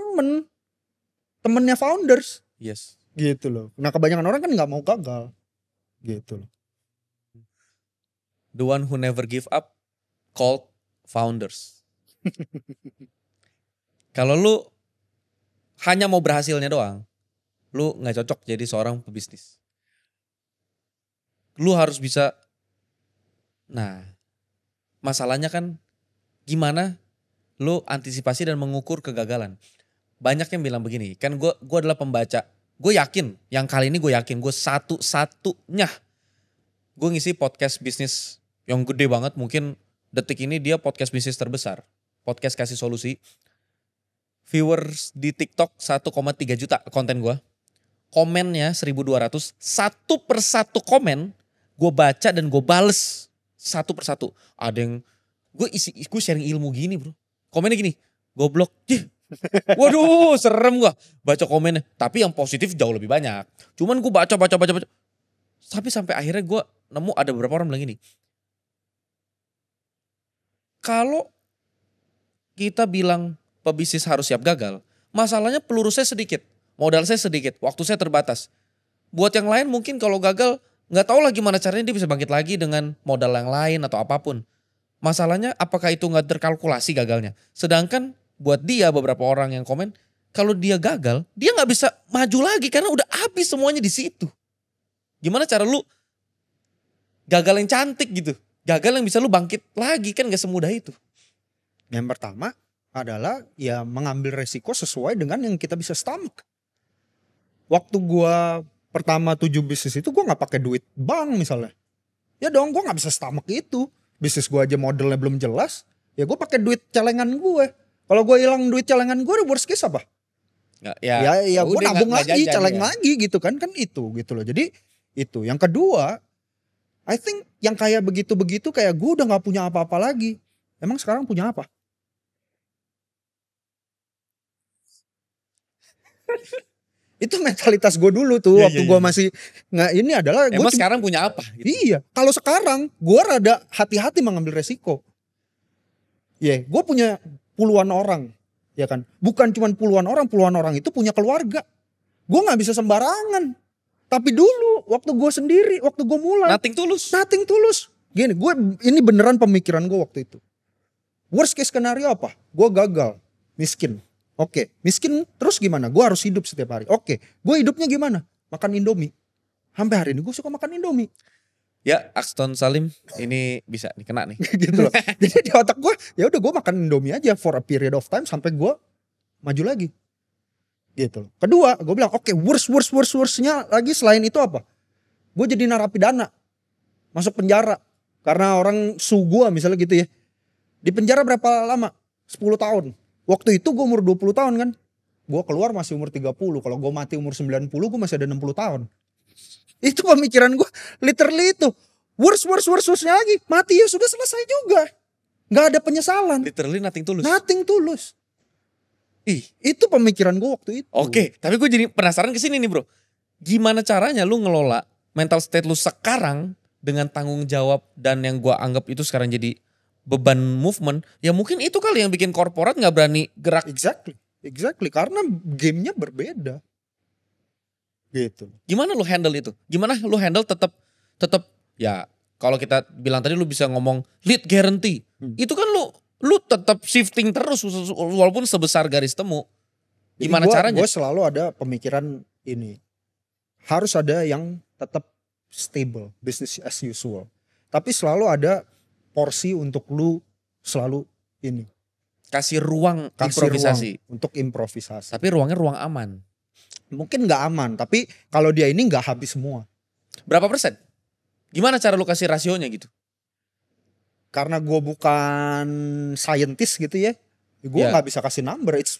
temennya founders. Yes. Gitu loh. Nah, kebanyakan orang kan nggak mau gagal. Gitu loh. The one who never give up called founders. Kalau lu hanya mau berhasilnya doang, lu nggak cocok jadi seorang pebisnis. Lu harus bisa. Nah, masalahnya kan gimana lu antisipasi dan mengukur kegagalan. Banyak yang bilang begini, kan gue adalah pembaca. Gue yakin, yang kali ini gue yakin gue satu-satunya. Gue ngisi podcast bisnis yang gede banget, mungkin detik ini dia podcast bisnis terbesar. Podcast kasih solusi. Viewers di TikTok 1,3 juta konten gue. Komennya 1.200. Satu persatu komen gue baca dan gue bales satu persatu. Ada yang gue sharing ilmu gini bro. Komennya gini, goblok. Waduh serem gue baca komennya. Tapi yang positif jauh lebih banyak. Cuman gue baca. Tapi sampai akhirnya gue nemu ada beberapa orang bilang gini. Kalau kita bilang pebisnis harus siap gagal, masalahnya peluru saya sedikit, modal saya sedikit, waktu saya terbatas. Buat yang lain mungkin kalau gagal nggak tahu lah gimana caranya dia bisa bangkit lagi dengan modal yang lain atau apapun. Masalahnya apakah itu nggak terkalkulasi gagalnya? Sedangkan buat dia beberapa orang yang komen, kalau dia gagal, dia nggak bisa maju lagi karena udah habis semuanya di situ. Gimana cara lu gagal yang cantik gitu? Gagal yang bisa lu bangkit lagi kan gak semudah itu. Yang pertama adalah ya mengambil resiko sesuai dengan yang kita bisa stomach. Waktu gua pertama 7 bisnis itu gua gak pakai duit bank misalnya. Ya dong gua gak bisa stomach itu. Bisnis gua aja modelnya belum jelas. Ya gua pakai duit celengan gue. Kalau gua hilang duit celengan gue worst case apa? Nggak, Ya gua udah nabung nggak lagi, jajan celeng ya. lagi gitu kan itu gitu loh. Jadi itu. Yang kedua, I think yang kayak begitu-begitu kayak gue udah gak punya apa-apa lagi. Emang sekarang punya apa? Itu mentalitas gue dulu tuh waktu gue masih nggak ini adalah Emang gue sekarang punya apa? Gitu. iya. Kalau sekarang gue rada hati-hati mengambil resiko. Gue punya puluhan orang, ya kan. Bukan cuma puluhan orang itu punya keluarga. Gue nggak bisa sembarangan. Tapi dulu waktu gue sendiri, waktu gue mulai, Nothing tulus. Gini, ini beneran pemikiran gue waktu itu. Worst case skenario apa? Gue gagal, miskin. Oke, miskin terus gimana? Gue harus hidup setiap hari. Oke, gue hidupnya gimana? Makan Indomie. Sampai hari ini gue suka makan Indomie. Ya, Axton Salim ini bisa nih kena nih. Gitu loh. Jadi di otak gue, ya udah gue makan Indomie aja for a period of time sampai gue maju lagi. Gitu loh. Kedua, gue bilang oke, worst-nya lagi selain itu apa? Gue jadi narapidana. Masuk penjara. Karena orang su gue misalnya gitu ya. Di penjara berapa lama? 10 tahun. Waktu itu gue umur 20 tahun kan. Gue keluar masih umur 30. Kalau gue mati umur 90 gue masih ada 60 tahun. Itu pemikiran gue. Literally itu. Worst-nya lagi. Mati ya sudah selesai juga. Gak ada penyesalan. Literally nothing tulus. Nothing tulus. Itu pemikiran gue waktu itu. Oke, tapi gue jadi penasaran kesini nih bro. Gimana caranya lu ngelola mental state lu sekarang dengan tanggung jawab dan yang gue anggap itu sekarang jadi beban movement. Ya mungkin itu kali yang bikin korporat gak berani gerak. Exactly. Karena gamenya berbeda. Gitu. Gimana lu handle itu? Gimana lu handle tetap ya kalau kita bilang tadi lu bisa ngomong lead guarantee. Itu kan lu tetap shifting terus walaupun sebesar garis temu. Gimana caranya? Gue selalu ada pemikiran ini. Harus ada yang tetap stable, business as usual. Tapi selalu ada porsi untuk lu selalu ini Kasih ruang kasih improvisasi. ruang untuk improvisasi. Tapi ruangnya ruang aman. Mungkin nggak aman, tapi kalau dia ini nggak habis semua. Berapa persen? Gimana cara lu kasih rasionya gitu? Karena gue bukan scientist gitu ya, gue Ya. nggak bisa kasih number. It's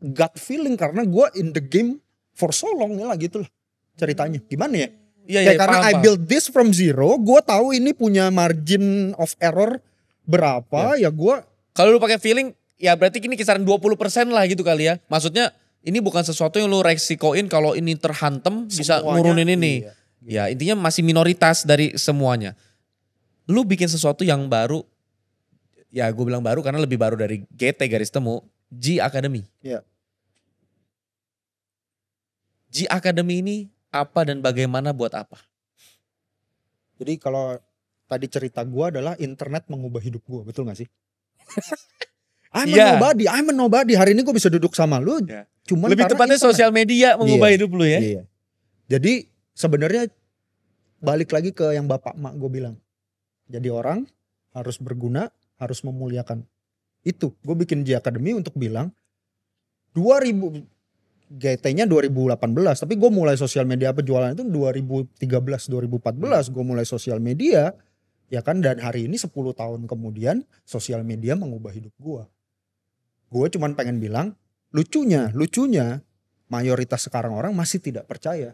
gut feeling karena gue in the game for so long ya lah gitu lah ceritanya. Gimana ya? Iya, Kayak karena I build this from zero, gue tahu ini punya margin of error berapa ya gue. Kalau lu pakai feeling, ya berarti ini kisaran 20% lah gitu kali ya. Maksudnya ini bukan sesuatu yang lu resikoin kalau ini terhantam bisa Semuanya, nurunin ini. iya. Ya intinya masih minoritas dari semuanya. Lu bikin sesuatu yang baru, ya gue bilang baru karena lebih baru dari GT garis temu, G Academy. Iya. G Academy ini apa dan bagaimana buat apa? Jadi kalau tadi cerita gue adalah internet mengubah hidup gue, betul gak sih? Iya. I'm a nobody. Hari ini gue bisa duduk sama lu, Ya. cuman Lebih karena tepatnya internet. sosial media mengubah Iya. hidup lu ya. Iya. Jadi sebenarnya balik lagi ke yang bapak emak gue bilang. Jadi orang harus berguna, harus memuliakan. Itu gue bikin G Academy untuk bilang 2000 GT-nya 2018, tapi gue mulai sosial media penjualan itu 2013 2014 gue mulai sosial media ya kan, dan hari ini 10 tahun kemudian sosial media mengubah hidup gue. Gue cuman pengen bilang lucunya mayoritas sekarang orang masih tidak percaya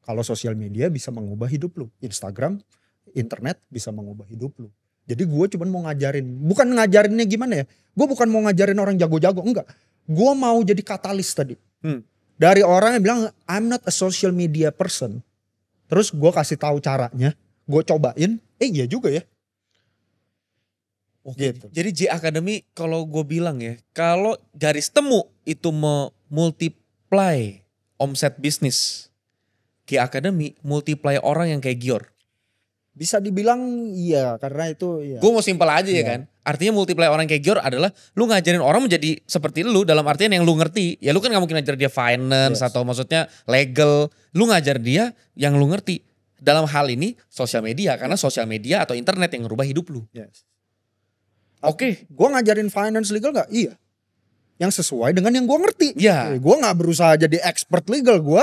kalau sosial media bisa mengubah hidup lu. Instagram, internet bisa mengubah hidup lu. Jadi gue cuman mau ngajarin, bukan ngajarinnya gimana ya, gue bukan mau ngajarin orang jago-jago, enggak. Gue mau jadi katalis tadi. Dari orang yang bilang I'm not a social media person. Terus gue kasih tahu caranya, gue cobain, iya juga ya. Oke. Gitu. Jadi J Academy kalau gue bilang ya, kalau garis temu itu multiply omset bisnis, G Academy multiply orang yang kayak Gior. Bisa dibilang iya, karena itu ya. Gue mau simpel aja ya Iya. kan. Artinya multiply orang kayak Gior adalah lu ngajarin orang menjadi seperti lu dalam artian yang lu ngerti. Ya lu kan gak mungkin ngajar dia finance Yes. atau maksudnya legal. Lu ngajar dia yang lu ngerti. Dalam hal ini sosial media, karena sosial media atau internet yang ngerubah hidup lu. Yes. Oke. Gue ngajarin finance legal gak? Iya. Yang sesuai dengan yang gue ngerti. Iya. Gue gak berusaha jadi expert legal. Gue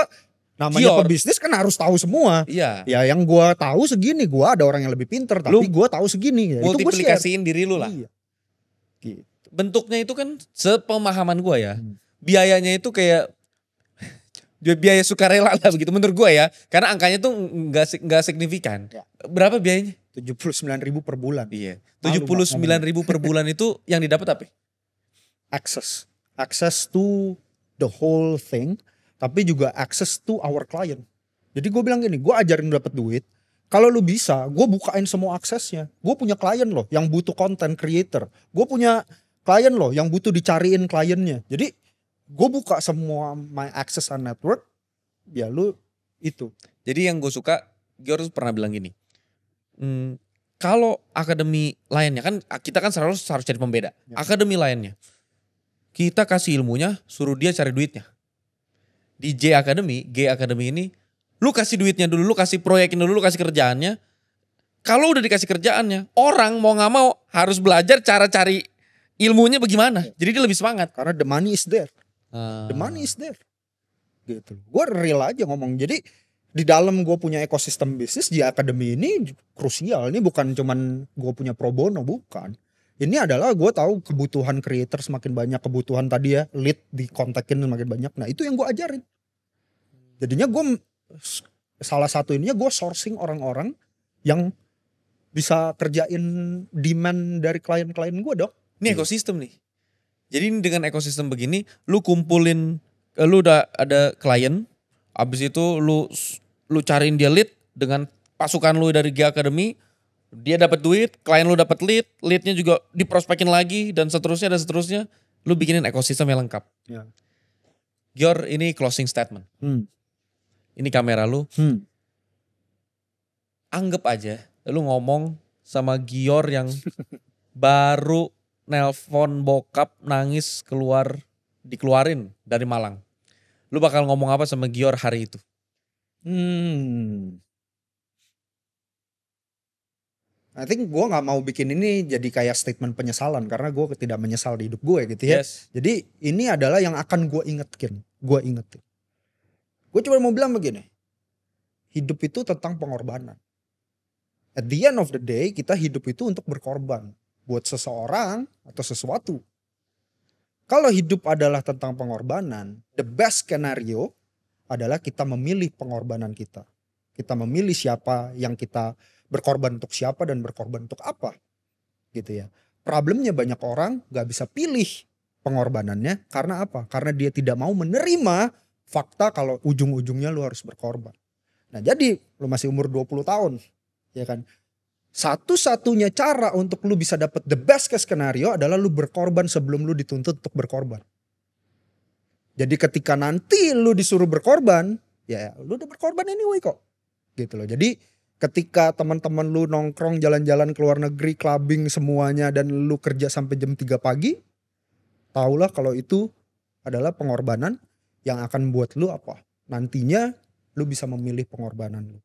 namanya Gior. pebisnis kan harus tahu semua. Iya. Ya yang gue tahu segini, gue ada orang yang lebih pinter, tapi Lu gue tahu segini. Ya, itu gue share. Multiplikasiin diri lu lah. Iya. Gitu. Bentuknya itu kan sepemahaman gue ya. Biayanya itu kayak biaya sukarela lah begitu menurut gue ya. Karena angkanya tuh nggak signifikan. Ya. Berapa biayanya? 79.000 per bulan. Iya. Malu, 79.000 per bulan itu yang didapat apa? Access to the whole thing, tapi juga access to our client. Jadi gue bilang gini, gue ajarin dapat duit. Kalau lu bisa, gue bukain semua aksesnya. Gue punya klien loh yang butuh content creator. Gue punya klien loh yang butuh dicariin kliennya. Jadi gue buka semua my access and network. Ya lu itu. Jadi yang gue suka, Gior pernah bilang gini. Kalau akademi lainnya kan kita kan selalu harus cari pembeda. Ya. Akademi lainnya, kita kasih ilmunya, suruh dia cari duitnya. Di G Academy ini, lu kasih duitnya dulu, lu kasih proyekin dulu, lu kasih kerjaannya. Kalau udah dikasih kerjaannya, orang mau gak mau harus belajar cara cari ilmunya bagaimana. Jadi dia lebih semangat. Karena the money is there. The money is there. Gitu. Gue real aja ngomong. Jadi di dalam gue punya ekosistem bisnis di akademi ini krusial. Ini bukan cuman gue punya pro bono, bukan. Ini adalah gue tahu kebutuhan creator semakin banyak, kebutuhan tadi ya lead dikontakin semakin banyak. Nah itu yang gue ajarin. Jadinya gue salah satu ininya gue sourcing orang-orang yang bisa kerjain demand dari klien-klien gue dong. Ini ekosistem nih. Jadi ini dengan ekosistem begini, lu kumpulin, lu udah ada klien, abis itu lu cariin dia lead dengan pasukan lu dari G Academy, dia dapat duit, klien lu dapat leadnya juga diprospekin lagi dan seterusnya. Lu bikinin ekosistem yang lengkap. Ya. Gior, ini closing statement. Ini kamera lu. Anggap aja lu ngomong sama Gior yang baru nelpon bokap nangis dikeluarin dari Malang. Lu bakal ngomong apa sama Gior hari itu? I think gue nggak mau bikin ini jadi kayak statement penyesalan karena gue tidak menyesal di hidup gue gitu ya. Yes. Jadi ini adalah yang akan gue ingetin. Gue cuma mau bilang begini. Hidup itu tentang pengorbanan. At the end of the day kita hidup itu untuk berkorban. Buat seseorang atau sesuatu. Kalau hidup adalah tentang pengorbanan. The best scenario adalah kita memilih pengorbanan kita. Kita memilih siapa yang kita berkorban untuk siapa dan berkorban untuk apa. Gitu ya. Problemnya banyak orang gak bisa pilih pengorbanannya karena apa? Karena dia tidak mau menerima fakta kalau ujung-ujungnya lu harus berkorban. Nah jadi lu masih umur 20 tahun. Ya kan? Satu-satunya cara untuk lu bisa dapat the best case scenario adalah lu berkorban sebelum lu dituntut untuk berkorban. Jadi ketika nanti lu disuruh berkorban, ya lu udah berkorban anyway kok. Gitu loh. Jadi ketika teman-teman lu nongkrong jalan-jalan ke luar negeri, clubbing semuanya dan lu kerja sampai jam 3 pagi, tahulah kalau itu adalah pengorbanan yang akan buat lu apa? Nantinya lu bisa memilih pengorbanan lu.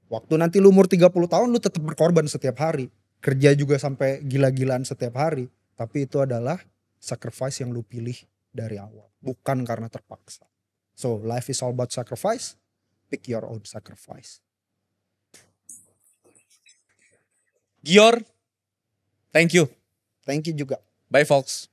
Waktu nanti lu umur 30 tahun lu tetap berkorban setiap hari. Kerja juga sampai gila-gilaan setiap hari. Tapi itu adalah sacrifice yang lu pilih dari awal. Bukan karena terpaksa. So life is all about sacrifice. Pick your own sacrifice. Gior, thank you. Thank you juga. Bye folks.